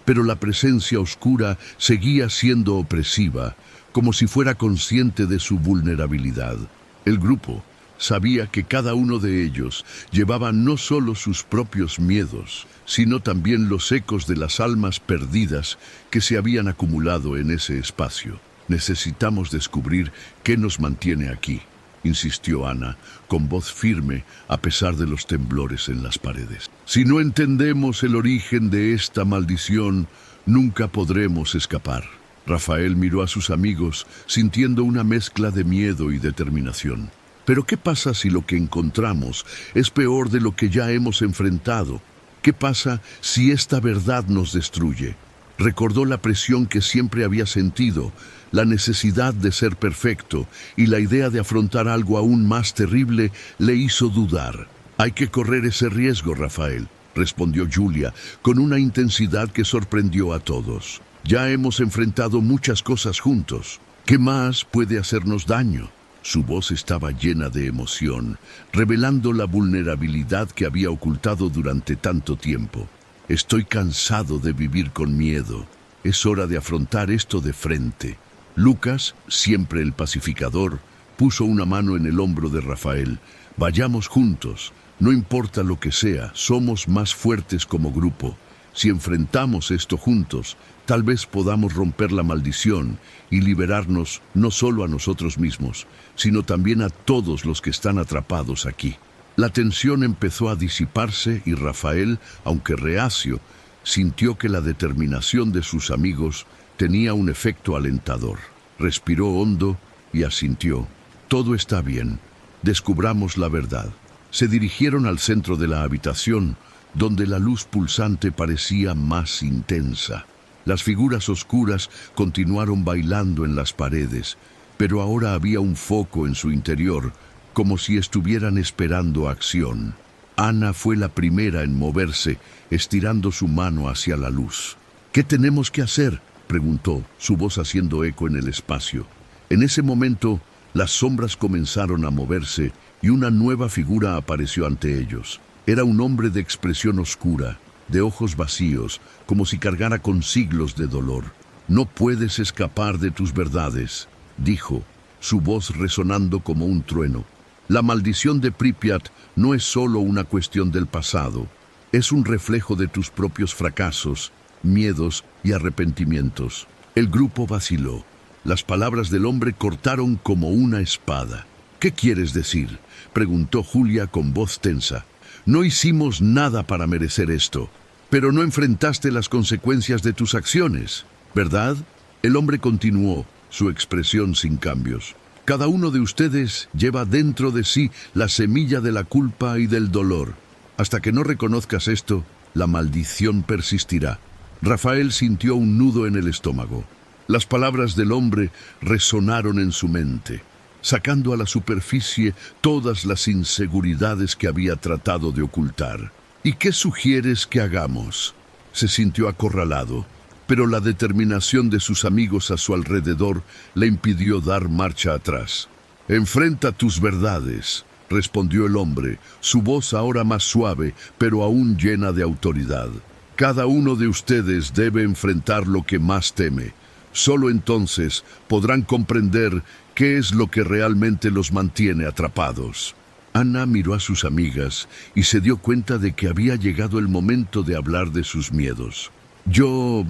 pero la presencia oscura seguía siendo opresiva, como si fuera consciente de su vulnerabilidad. El grupo sabía que cada uno de ellos llevaba no solo sus propios miedos, sino también los ecos de las almas perdidas que se habían acumulado en ese espacio. Necesitamos descubrir qué nos mantiene aquí, insistió Ana, con voz firme a pesar de los temblores en las paredes. Si no entendemos el origen de esta maldición, nunca podremos escapar. Rafael miró a sus amigos, sintiendo una mezcla de miedo y determinación. Pero ¿qué pasa si lo que encontramos es peor de lo que ya hemos enfrentado? ¿Qué pasa si esta verdad nos destruye? Recordó la presión que siempre había sentido, la necesidad de ser perfecto y la idea de afrontar algo aún más terrible le hizo dudar. Hay que correr ese riesgo, Rafael, respondió Julia, con una intensidad que sorprendió a todos. Ya hemos enfrentado muchas cosas juntos. ¿Qué más puede hacernos daño? Su voz estaba llena de emoción, revelando la vulnerabilidad que había ocultado durante tanto tiempo. Estoy cansado de vivir con miedo. Es hora de afrontar esto de frente. Lucas, siempre el pacificador, puso una mano en el hombro de Rafael. Vayamos juntos. No importa lo que sea, somos más fuertes como grupo. Si enfrentamos esto juntos, tal vez podamos romper la maldición y liberarnos no solo a nosotros mismos, sino también a todos los que están atrapados aquí. La tensión empezó a disiparse y Rafael, aunque reacio, sintió que la determinación de sus amigos tenía un efecto alentador. Respiró hondo y asintió. Todo está bien. Descubramos la verdad. Se dirigieron al centro de la habitación, donde la luz pulsante parecía más intensa. Las figuras oscuras continuaron bailando en las paredes, pero ahora había un foco en su interior, como si estuvieran esperando acción. Ana fue la primera en moverse, estirando su mano hacia la luz. ¿Qué tenemos que hacer?, preguntó, su voz haciendo eco en el espacio. En ese momento, las sombras comenzaron a moverse y una nueva figura apareció ante ellos. Era un hombre de expresión oscura, de ojos vacíos, como si cargara con siglos de dolor. No puedes escapar de tus verdades, dijo, su voz resonando como un trueno. La maldición de Pripyat no es solo una cuestión del pasado, es un reflejo de tus propios fracasos, miedos y arrepentimientos. El grupo vaciló. Las palabras del hombre cortaron como una espada. ¿Qué quieres decir?, preguntó Julia con voz tensa. No hicimos nada para merecer esto, pero no enfrentaste las consecuencias de tus acciones, ¿verdad? El hombre continuó, su expresión sin cambios. Cada uno de ustedes lleva dentro de sí la semilla de la culpa y del dolor. Hasta que no reconozcas esto, la maldición persistirá. Rafael sintió un nudo en el estómago. Las palabras del hombre resonaron en su mente, sacando a la superficie todas las inseguridades que había tratado de ocultar. ¿Y qué sugieres que hagamos? Se sintió acorralado, pero la determinación de sus amigos a su alrededor le impidió dar marcha atrás. «Enfrenta tus verdades», respondió el hombre, su voz ahora más suave, pero aún llena de autoridad. «Cada uno de ustedes debe enfrentar lo que más teme. Solo entonces podrán comprender qué es lo que realmente los mantiene atrapados». Ana miró a sus amigas y se dio cuenta de que había llegado el momento de hablar de sus miedos. «Yo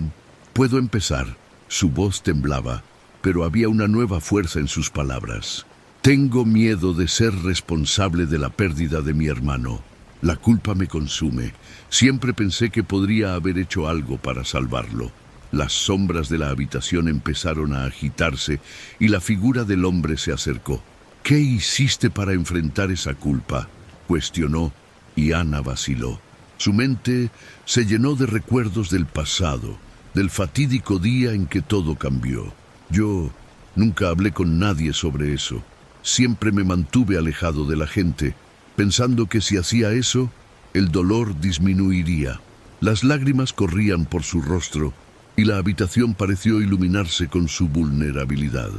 puedo empezar». Su voz temblaba, pero había una nueva fuerza en sus palabras. «Tengo miedo de ser responsable de la pérdida de mi hermano. La culpa me consume. Siempre pensé que podría haber hecho algo para salvarlo». Las sombras de la habitación empezaron a agitarse y la figura del hombre se acercó. «¿Qué hiciste para enfrentar esa culpa?», cuestionó, y Ana vaciló. Su mente se llenó de recuerdos del pasado, del fatídico día en que todo cambió. «Yo nunca hablé con nadie sobre eso. Siempre me mantuve alejado de la gente, pensando que si hacía eso, el dolor disminuiría. Las lágrimas corrían por su rostro y la habitación pareció iluminarse con su vulnerabilidad.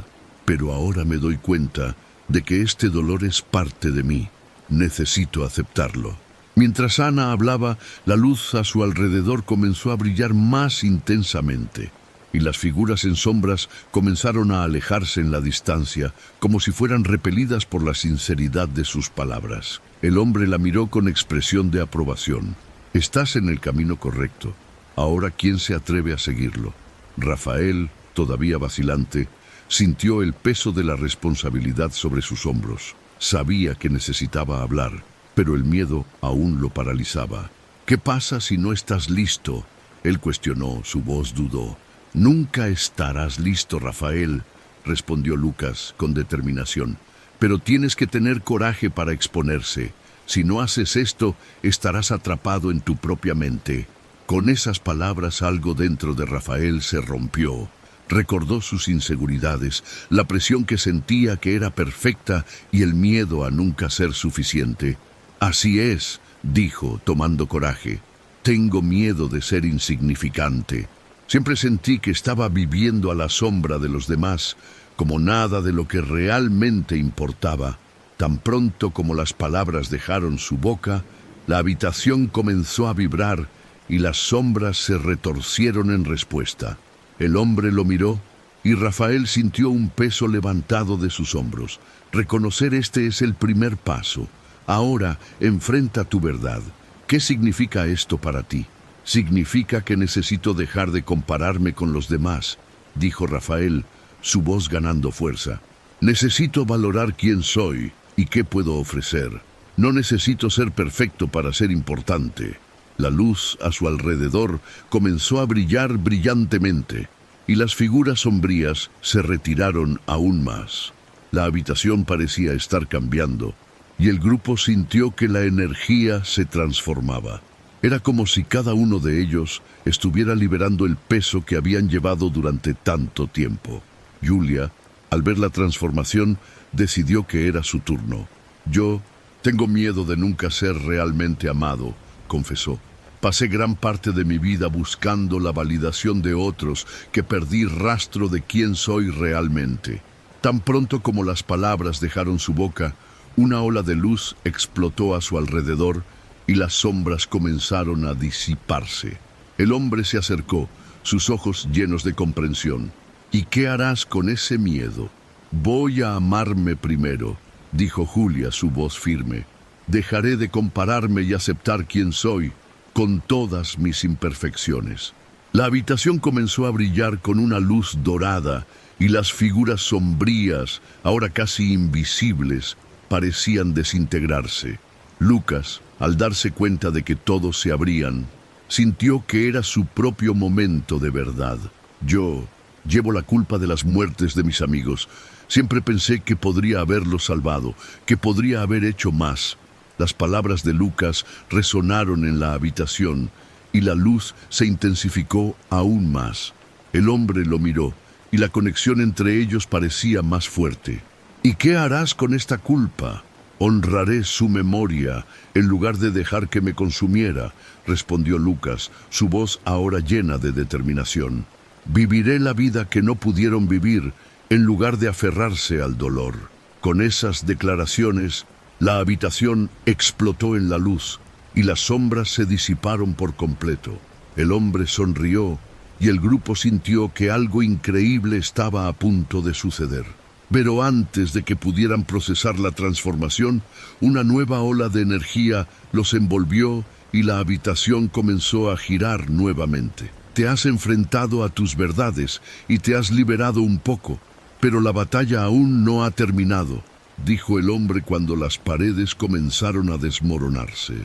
Pero ahora me doy cuenta de que este dolor es parte de mí. Necesito aceptarlo. Mientras Ana hablaba, la luz a su alrededor comenzó a brillar más intensamente, y las figuras en sombras comenzaron a alejarse en la distancia, como si fueran repelidas por la sinceridad de sus palabras. El hombre la miró con expresión de aprobación. Estás en el camino correcto. Ahora, ¿quién se atreve a seguirlo? Rafael, todavía vacilante, sintió el peso de la responsabilidad sobre sus hombros. Sabía que necesitaba hablar, pero el miedo aún lo paralizaba. ¿Qué pasa si no estás listo? Él cuestionó, su voz dudó. Nunca estarás listo, Rafael, respondió Lucas con determinación. Pero tienes que tener coraje para exponerse. Si no haces esto, estarás atrapado en tu propia mente. Con esas palabras algo dentro de Rafael se rompió. Recordó sus inseguridades, la presión que sentía que era perfecta y el miedo a nunca ser suficiente. Así es, dijo, tomando coraje. Tengo miedo de ser insignificante. Siempre sentí que estaba viviendo a la sombra de los demás, como nada de lo que realmente importaba. Tan pronto como las palabras dejaron su boca, la habitación comenzó a vibrar y las sombras se retorcieron en respuesta. El hombre lo miró y Rafael sintió un peso levantado de sus hombros. Reconocer este es el primer paso. Ahora, enfrenta tu verdad. ¿Qué significa esto para ti? Significa que necesito dejar de compararme con los demás, dijo Rafael, su voz ganando fuerza. Necesito valorar quién soy y qué puedo ofrecer. No necesito ser perfecto para ser importante. La luz a su alrededor comenzó a brillar brillantemente, y las figuras sombrías se retiraron aún más. La habitación parecía estar cambiando, y el grupo sintió que la energía se transformaba. Era como si cada uno de ellos estuviera liberando el peso que habían llevado durante tanto tiempo. Julia, al ver la transformación, decidió que era su turno. Yo tengo miedo de nunca ser realmente amado, confesó. Pasé gran parte de mi vida buscando la validación de otros que perdí rastro de quién soy realmente. Tan pronto como las palabras dejaron su boca, una ola de luz explotó a su alrededor y las sombras comenzaron a disiparse. El hombre se acercó, sus ojos llenos de comprensión. ¿Y qué harás con ese miedo? Voy a amarme primero, dijo Julia, su voz firme. Dejaré de compararme y aceptar quién soy, con todas mis imperfecciones. La habitación comenzó a brillar con una luz dorada y las figuras sombrías, ahora casi invisibles, parecían desintegrarse. Lucas, al darse cuenta de que todos se abrían, sintió que era su propio momento de verdad. Yo llevo la culpa de las muertes de mis amigos. Siempre pensé que podría haberlos salvado, que podría haber hecho más. Las palabras de Lucas resonaron en la habitación y la luz se intensificó aún más. El hombre lo miró y la conexión entre ellos parecía más fuerte. ¿Y qué harás con esta culpa? Honraré su memoria en lugar de dejar que me consumiera, respondió Lucas, su voz ahora llena de determinación. Viviré la vida que no pudieron vivir en lugar de aferrarse al dolor. Con esas declaraciones, la habitación explotó en la luz y las sombras se disiparon por completo. El hombre sonrió y el grupo sintió que algo increíble estaba a punto de suceder. Pero antes de que pudieran procesar la transformación, una nueva ola de energía los envolvió y la habitación comenzó a girar nuevamente. Te has enfrentado a tus verdades y te has liberado un poco, pero la batalla aún no ha terminado, dijo el hombre cuando las paredes comenzaron a desmoronarse.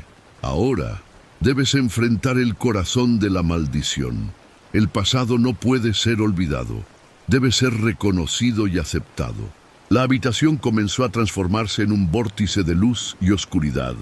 Ahora debes enfrentar el corazón de la maldición. El pasado no puede ser olvidado. Debe ser reconocido y aceptado. La habitación comenzó a transformarse en un vórtice de luz y oscuridad,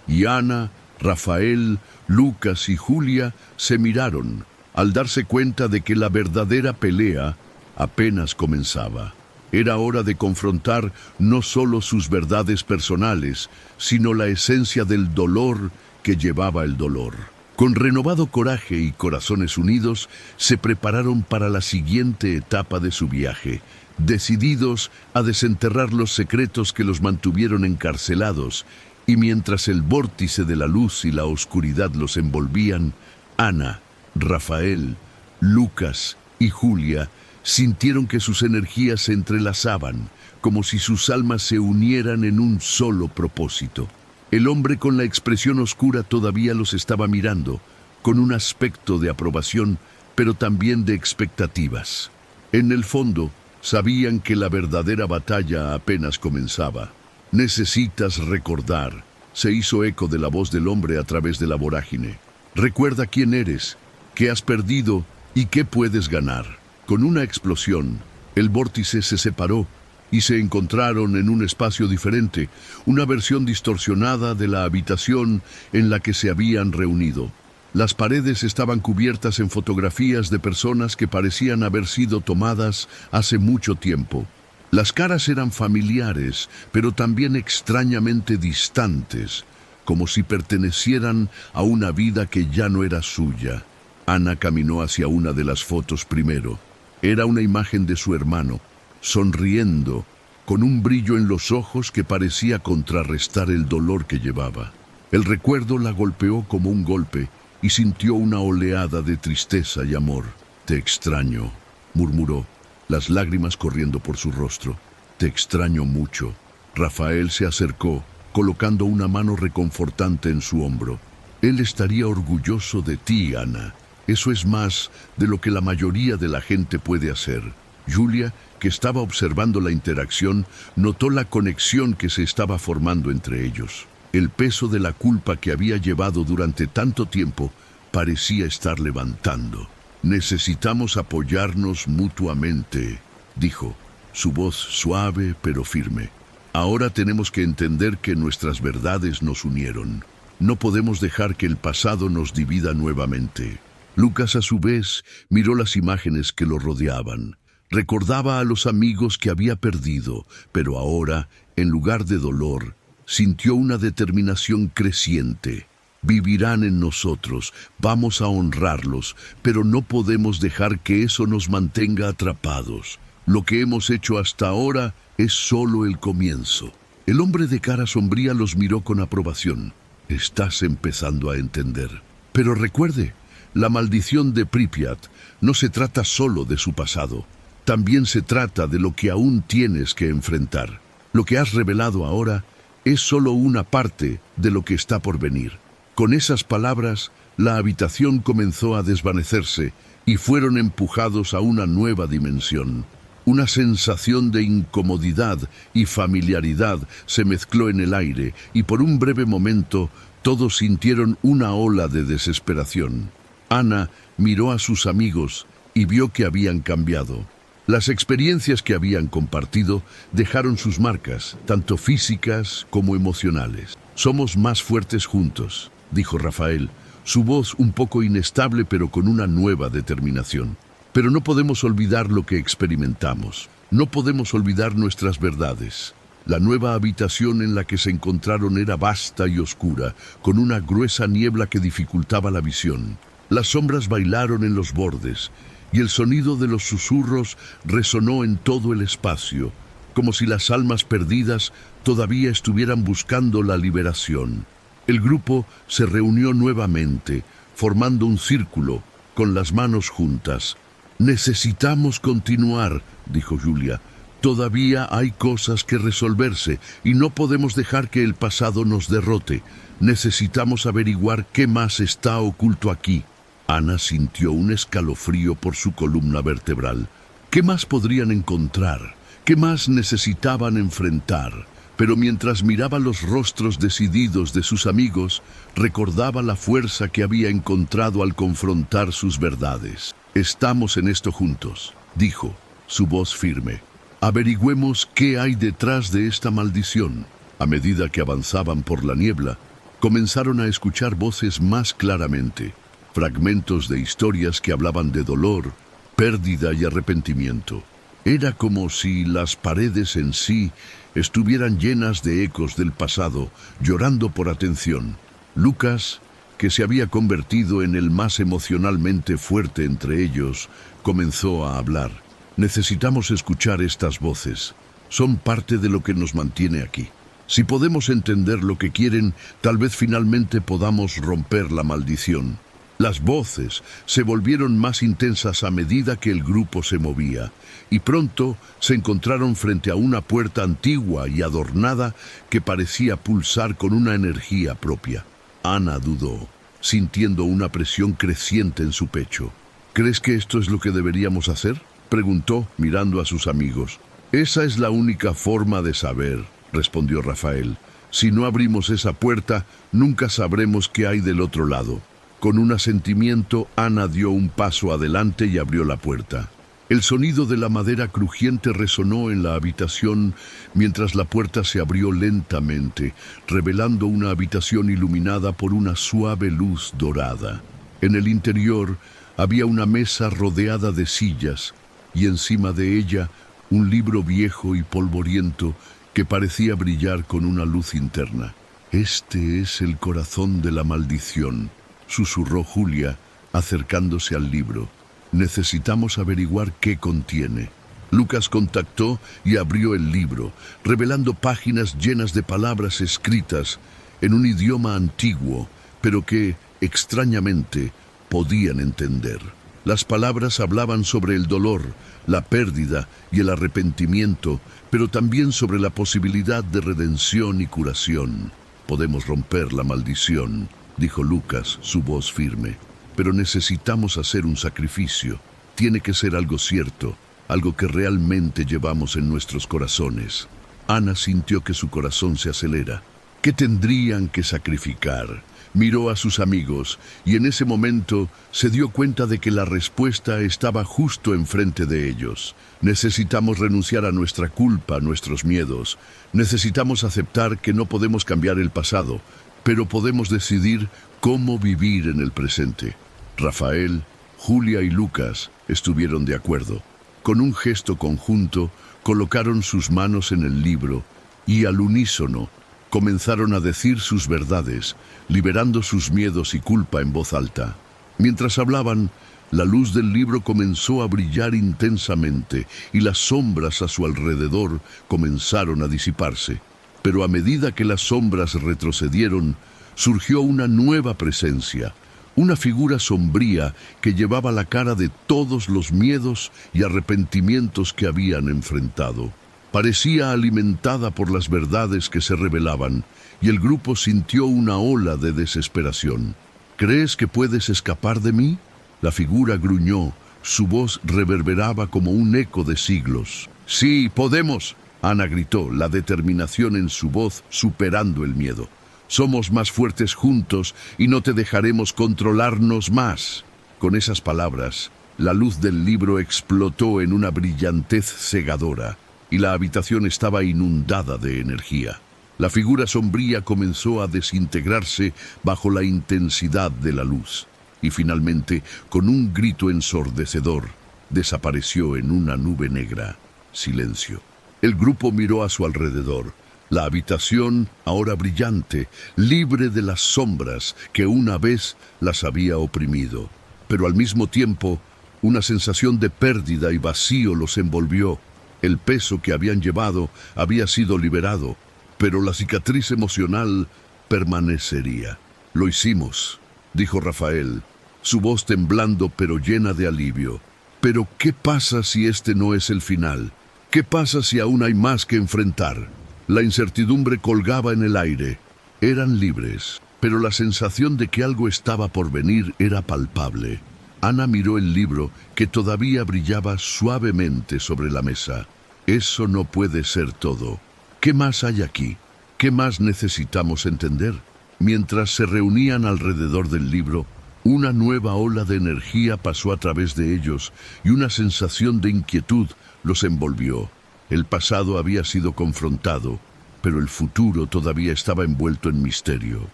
y Ana, Rafael, Lucas y Julia se miraron al darse cuenta de que la verdadera pelea apenas comenzaba. Era hora de confrontar no solo sus verdades personales, sino la esencia del dolor que llevaba el dolor. Con renovado coraje y corazones unidos, se prepararon para la siguiente etapa de su viaje, decididos a desenterrar los secretos que los mantuvieron encarcelados, y mientras el vórtice de la luz y la oscuridad los envolvían, Ana, Rafael, Lucas y Julia sintieron que sus energías se entrelazaban, como si sus almas se unieran en un solo propósito. El hombre con la expresión oscura todavía los estaba mirando, con un aspecto de aprobación, pero también de expectativas. En el fondo, sabían que la verdadera batalla apenas comenzaba. Necesitas recordar, se hizo eco de la voz del hombre a través de la vorágine. Recuerda quién eres, qué has perdido y qué puedes ganar. Con una explosión, el vórtice se separó y se encontraron en un espacio diferente, una versión distorsionada de la habitación en la que se habían reunido. Las paredes estaban cubiertas en fotografías de personas que parecían haber sido tomadas hace mucho tiempo. Las caras eran familiares, pero también extrañamente distantes, como si pertenecieran a una vida que ya no era suya. Ana caminó hacia una de las fotos primero. Era una imagen de su hermano, sonriendo, con un brillo en los ojos que parecía contrarrestar el dolor que llevaba. El recuerdo la golpeó como un golpe y sintió una oleada de tristeza y amor. «Te extraño», murmuró, las lágrimas corriendo por su rostro. «Te extraño mucho». Rafael se acercó, colocando una mano reconfortante en su hombro. «Él estaría orgulloso de ti, Ana. Eso es más de lo que la mayoría de la gente puede hacer». Julia, que estaba observando la interacción, notó la conexión que se estaba formando entre ellos. El peso de la culpa que había llevado durante tanto tiempo parecía estar levantando. «Necesitamos apoyarnos mutuamente», dijo, su voz suave pero firme. «Ahora tenemos que entender que nuestras verdades nos unieron. No podemos dejar que el pasado nos divida nuevamente». Lucas, a su vez, miró las imágenes que lo rodeaban. Recordaba a los amigos que había perdido, pero ahora, en lugar de dolor, sintió una determinación creciente. Vivirán en nosotros, vamos a honrarlos, pero no podemos dejar que eso nos mantenga atrapados. Lo que hemos hecho hasta ahora es solo el comienzo. El hombre de cara sombría los miró con aprobación. Estás empezando a entender. Pero recuerde, la maldición de Pripyat no se trata solo de su pasado. También se trata de lo que aún tienes que enfrentar. Lo que has revelado ahora es solo una parte de lo que está por venir. Con esas palabras, la habitación comenzó a desvanecerse y fueron empujados a una nueva dimensión. Una sensación de incomodidad y familiaridad se mezcló en el aire y por un breve momento todos sintieron una ola de desesperación. Ana miró a sus amigos y vio que habían cambiado. Las experiencias que habían compartido dejaron sus marcas, tanto físicas como emocionales. «Somos más fuertes juntos», dijo Rafael, su voz un poco inestable pero con una nueva determinación. «Pero no podemos olvidar lo que experimentamos. No podemos olvidar nuestras verdades». La nueva habitación en la que se encontraron era vasta y oscura, con una gruesa niebla que dificultaba la visión. Las sombras bailaron en los bordes, y el sonido de los susurros resonó en todo el espacio, como si las almas perdidas todavía estuvieran buscando la liberación. El grupo se reunió nuevamente, formando un círculo, con las manos juntas. «Necesitamos continuar», dijo Julia. «Todavía hay cosas que resolverse y no podemos dejar que el pasado nos derrote. Necesitamos averiguar qué más está oculto aquí». Ana sintió un escalofrío por su columna vertebral. ¿Qué más podrían encontrar? ¿Qué más necesitaban enfrentar? Pero mientras miraba los rostros decididos de sus amigos, recordaba la fuerza que había encontrado al confrontar sus verdades. «Estamos en esto juntos», dijo, su voz firme. «Averigüemos qué hay detrás de esta maldición». A medida que avanzaban por la niebla, comenzaron a escuchar voces más claramente. Fragmentos de historias que hablaban de dolor, pérdida y arrepentimiento. Era como si las paredes en sí estuvieran llenas de ecos del pasado, llorando por atención. Lucas, que se había convertido en el más emocionalmente fuerte entre ellos, comenzó a hablar. Necesitamos escuchar estas voces. Son parte de lo que nos mantiene aquí. Si podemos entender lo que quieren, tal vez finalmente podamos romper la maldición. Las voces se volvieron más intensas a medida que el grupo se movía, y pronto se encontraron frente a una puerta antigua y adornada que parecía pulsar con una energía propia. Ana dudó, sintiendo una presión creciente en su pecho. ¿Crees que esto es lo que deberíamos hacer?, preguntó, mirando a sus amigos. Esa es la única forma de saber, respondió Rafael. Si no abrimos esa puerta, nunca sabremos qué hay del otro lado. Con un asentimiento, Ana dio un paso adelante y abrió la puerta. El sonido de la madera crujiente resonó en la habitación mientras la puerta se abrió lentamente, revelando una habitación iluminada por una suave luz dorada. En el interior había una mesa rodeada de sillas y encima de ella un libro viejo y polvoriento que parecía brillar con una luz interna. «Este es el corazón de la maldición», susurró Julia, acercándose al libro. «Necesitamos averiguar qué contiene». Lucas contactó y abrió el libro, revelando páginas llenas de palabras escritas en un idioma antiguo, pero que, extrañamente, podían entender. Las palabras hablaban sobre el dolor, la pérdida y el arrepentimiento, pero también sobre la posibilidad de redención y curación. «Podemos romper la maldición», dijo Lucas, su voz firme. «Pero necesitamos hacer un sacrificio. Tiene que ser algo cierto, algo que realmente llevamos en nuestros corazones». Ana sintió que su corazón se acelera. ¿Qué tendrían que sacrificar? Miró a sus amigos y en ese momento se dio cuenta de que la respuesta estaba justo enfrente de ellos. Necesitamos renunciar a nuestra culpa, a nuestros miedos. Necesitamos aceptar que no podemos cambiar el pasado, pero podemos decidir cómo vivir en el presente. Rafael, Julia y Lucas estuvieron de acuerdo. Con un gesto conjunto, colocaron sus manos en el libro y al unísono comenzaron a decir sus verdades, liberando sus miedos y culpa en voz alta. Mientras hablaban, la luz del libro comenzó a brillar intensamente y las sombras a su alrededor comenzaron a disiparse. Pero a medida que las sombras retrocedieron, surgió una nueva presencia, una figura sombría que llevaba la cara de todos los miedos y arrepentimientos que habían enfrentado. Parecía alimentada por las verdades que se revelaban, y el grupo sintió una ola de desesperación. «¿Crees que puedes escapar de mí?», la figura gruñó, su voz reverberaba como un eco de siglos. «Sí, podemos», Ana gritó, la determinación en su voz superando el miedo. «Somos más fuertes juntos y no te dejaremos controlarnos más». Con esas palabras, la luz del libro explotó en una brillantez cegadora y la habitación estaba inundada de energía. La figura sombría comenzó a desintegrarse bajo la intensidad de la luz y finalmente, con un grito ensordecedor, desapareció en una nube negra. Silencio. El grupo miró a su alrededor. La habitación, ahora brillante, libre de las sombras que una vez las había oprimido. Pero al mismo tiempo, una sensación de pérdida y vacío los envolvió. El peso que habían llevado había sido liberado, pero la cicatriz emocional permanecería. «Lo hicimos», dijo Rafael, su voz temblando pero llena de alivio. «Pero ¿qué pasa si este no es el final? ¿Qué pasa si aún hay más que enfrentar?» La incertidumbre colgaba en el aire. Eran libres, pero la sensación de que algo estaba por venir era palpable. Ana miró el libro que todavía brillaba suavemente sobre la mesa. «Eso no puede ser todo. ¿Qué más hay aquí? ¿Qué más necesitamos entender?» Mientras se reunían alrededor del libro, una nueva ola de energía pasó a través de ellos y una sensación de inquietud los envolvió. El pasado había sido confrontado, pero el futuro todavía estaba envuelto en misterio.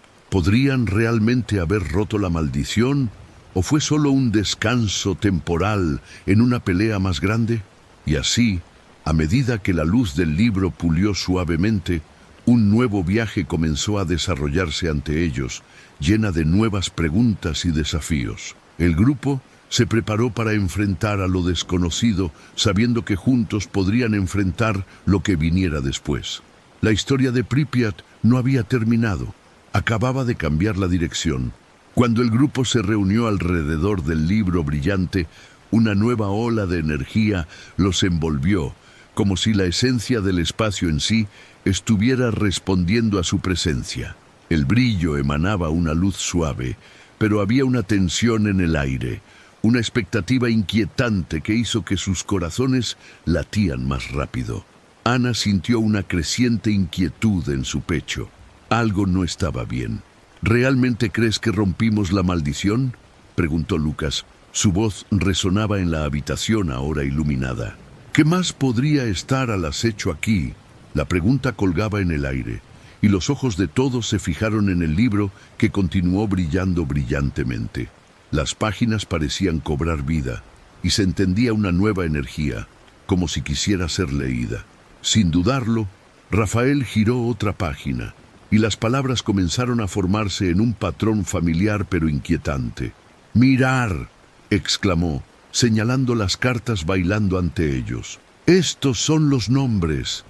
¿Podrían realmente haber roto la maldición? ¿O fue solo un descanso temporal en una pelea más grande? Y así, a medida que la luz del libro pulió suavemente, un nuevo viaje comenzó a desarrollarse ante ellos, llena de nuevas preguntas y desafíos. El grupo se preparó para enfrentar a lo desconocido, sabiendo que juntos podrían enfrentar lo que viniera después. La historia de Pripyat no había terminado. Acababa de cambiar la dirección. Cuando el grupo se reunió alrededor del libro brillante, una nueva ola de energía los envolvió, como si la esencia del espacio en sí estuviera respondiendo a su presencia. El brillo emanaba una luz suave, pero había una tensión en el aire, una expectativa inquietante que hizo que sus corazones latían más rápido. Ana sintió una creciente inquietud en su pecho. Algo no estaba bien. ¿Realmente crees que rompimos la maldición?, preguntó Lucas. Su voz resonaba en la habitación ahora iluminada. ¿Qué más podría estar al acecho aquí? La pregunta colgaba en el aire, y los ojos de todos se fijaron en el libro que continuó brillando brillantemente. Las páginas parecían cobrar vida, y se entendía una nueva energía, como si quisiera ser leída. Sin dudarlo, Rafael giró otra página, y las palabras comenzaron a formarse en un patrón familiar pero inquietante. «Mirar», exclamó, señalando las cartas bailando ante ellos. «Estos son los nombres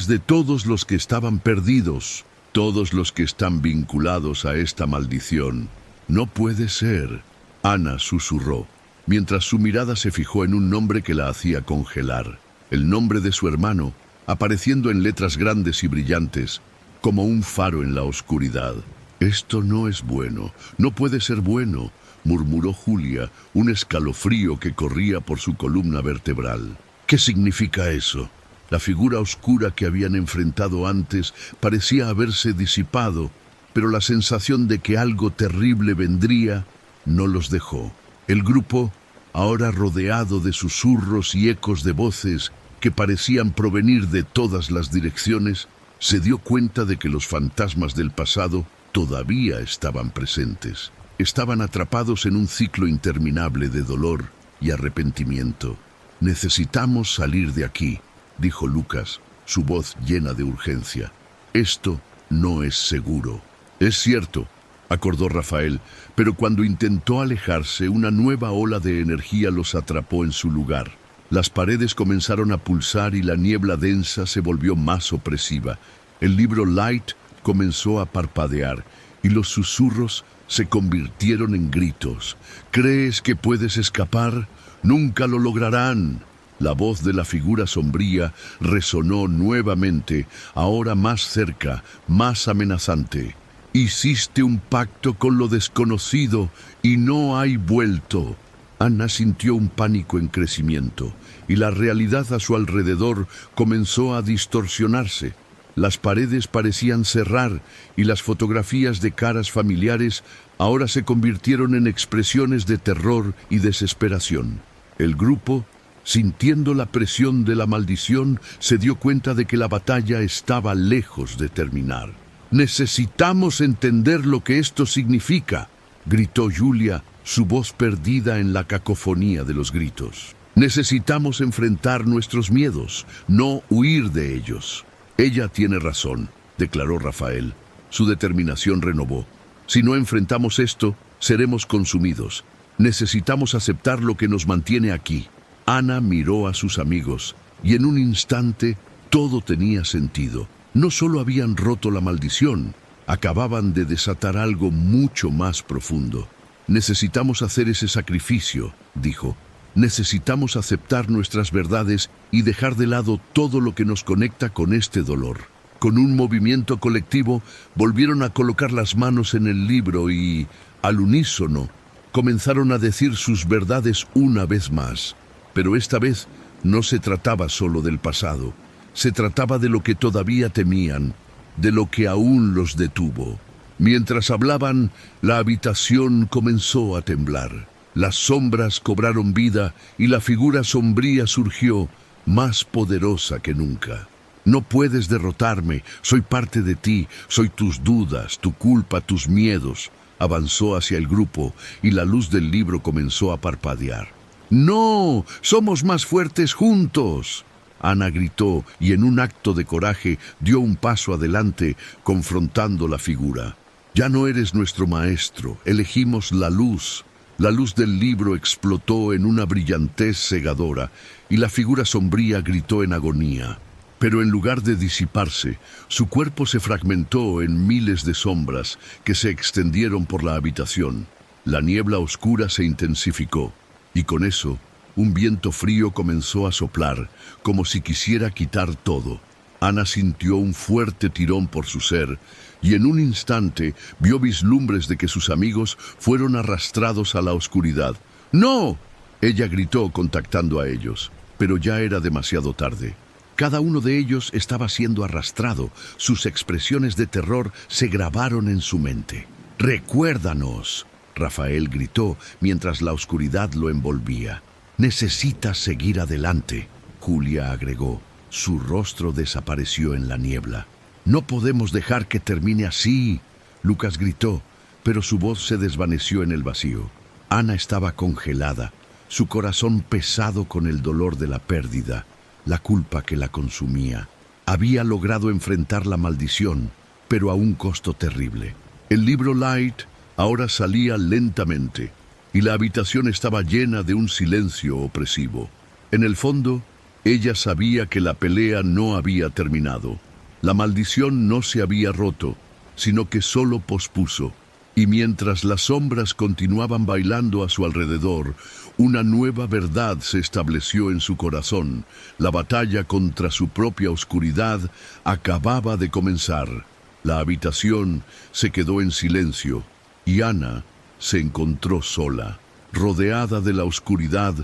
de todos los que estaban perdidos, todos los que están vinculados a esta maldición». «No puede ser», Ana susurró, mientras su mirada se fijó en un nombre que la hacía congelar. El nombre de su hermano, apareciendo en letras grandes y brillantes, como un faro en la oscuridad. «Esto no es bueno, no puede ser bueno», murmuró Julia, un escalofrío que corría por su columna vertebral. «¿Qué significa eso?». La figura oscura que habían enfrentado antes parecía haberse disipado, pero la sensación de que algo terrible vendría no los dejó. El grupo, ahora rodeado de susurros y ecos de voces que parecían provenir de todas las direcciones, se dio cuenta de que los fantasmas del pasado todavía estaban presentes. Estaban atrapados en un ciclo interminable de dolor y arrepentimiento. «Necesitamos salir de aquí», dijo Lucas, su voz llena de urgencia. «Esto no es seguro». «Es cierto», acordó Rafael, pero cuando intentó alejarse, una nueva ola de energía los atrapó en su lugar. Las paredes comenzaron a pulsar y la niebla densa se volvió más opresiva. El libro Light comenzó a parpadear y los susurros se convirtieron en gritos. «¿Crees que puedes escapar? ¡Nunca lo lograrán!». La voz de la figura sombría resonó nuevamente, ahora más cerca, más amenazante. «Hiciste un pacto con lo desconocido y no hay vuelto». Ana sintió un pánico en crecimiento, y la realidad a su alrededor comenzó a distorsionarse. Las paredes parecían cerrar, y las fotografías de caras familiares ahora se convirtieron en expresiones de terror y desesperación. El grupo, sintiendo la presión de la maldición, se dio cuenta de que la batalla estaba lejos de terminar. «Necesitamos entender lo que esto significa», gritó Julia, su voz perdida en la cacofonía de los gritos. «Necesitamos enfrentar nuestros miedos, no huir de ellos». «Ella tiene razón», declaró Rafael. Su determinación renovó. «Si no enfrentamos esto, seremos consumidos. Necesitamos aceptar lo que nos mantiene aquí». Ana miró a sus amigos, y en un instante todo tenía sentido. No solo habían roto la maldición, acababan de desatar algo mucho más profundo. «Necesitamos hacer ese sacrificio», dijo. «Necesitamos aceptar nuestras verdades y dejar de lado todo lo que nos conecta con este dolor». Con un movimiento colectivo, volvieron a colocar las manos en el libro y, al unísono, comenzaron a decir sus verdades una vez más. Pero esta vez no se trataba solo del pasado, se trataba de lo que todavía temían, de lo que aún los detuvo. Mientras hablaban, la habitación comenzó a temblar. Las sombras cobraron vida y la figura sombría surgió, más poderosa que nunca. «No puedes derrotarme, soy parte de ti, soy tus dudas, tu culpa, tus miedos». Avanzó hacia el grupo y la luz del libro comenzó a parpadear. ¡No! ¡Somos más fuertes juntos! Ana gritó y en un acto de coraje dio un paso adelante, confrontando la figura. «Ya no eres nuestro maestro, elegimos la luz». La luz del libro explotó en una brillantez cegadora y la figura sombría gritó en agonía. Pero en lugar de disiparse, su cuerpo se fragmentó en miles de sombras que se extendieron por la habitación. La niebla oscura se intensificó y con eso un viento frío comenzó a soplar, como si quisiera quitar todo. Ana sintió un fuerte tirón por su ser y en un instante vio vislumbres de que sus amigos fueron arrastrados a la oscuridad. ¡No!, ella gritó contactando a ellos, pero ya era demasiado tarde. Cada uno de ellos estaba siendo arrastrado. Sus expresiones de terror se grabaron en su mente. «Recuérdanos», Rafael gritó mientras la oscuridad lo envolvía. «Necesitas seguir adelante», Julia agregó. Su rostro desapareció en la niebla. «No podemos dejar que termine así», Lucas gritó, pero su voz se desvaneció en el vacío. Ana estaba congelada, su corazón pesado con el dolor de la pérdida, la culpa que la consumía. Había logrado enfrentar la maldición, pero a un costo terrible. El libro Light ahora salía lentamente, y la habitación estaba llena de un silencio opresivo. En el fondo, ella sabía que la pelea no había terminado. La maldición no se había roto, sino que solo pospuso. Y mientras las sombras continuaban bailando a su alrededor, una nueva verdad se estableció en su corazón. La batalla contra su propia oscuridad acababa de comenzar. La habitación se quedó en silencio y Ana se encontró sola, rodeada de la oscuridad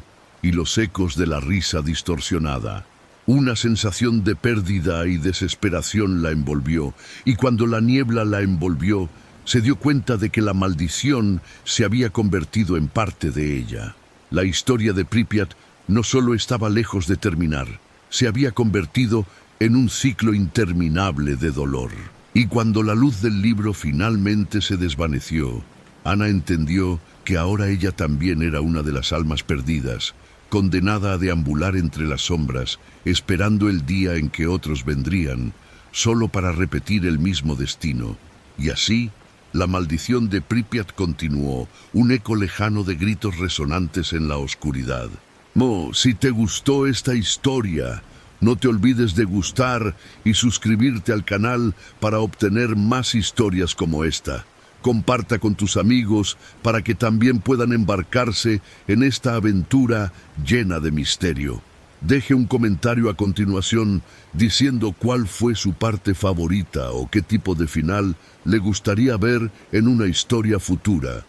y los ecos de la risa distorsionada. Una sensación de pérdida y desesperación la envolvió, y cuando la niebla la envolvió, se dio cuenta de que la maldición se había convertido en parte de ella. La historia de Pripyat no solo estaba lejos de terminar, se había convertido en un ciclo interminable de dolor. Y cuando la luz del libro finalmente se desvaneció, Ana entendió que ahora ella también era una de las almas perdidas, condenada a deambular entre las sombras, esperando el día en que otros vendrían, solo para repetir el mismo destino. Y así, la maldición de Pripyat continuó, un eco lejano de gritos resonantes en la oscuridad. Si te gustó esta historia, no te olvides de gustar y suscribirte al canal para obtener más historias como esta. Comparta con tus amigos para que también puedan embarcarse en esta aventura llena de misterio. Deje un comentario a continuación diciendo cuál fue su parte favorita o qué tipo de final le gustaría ver en una historia futura.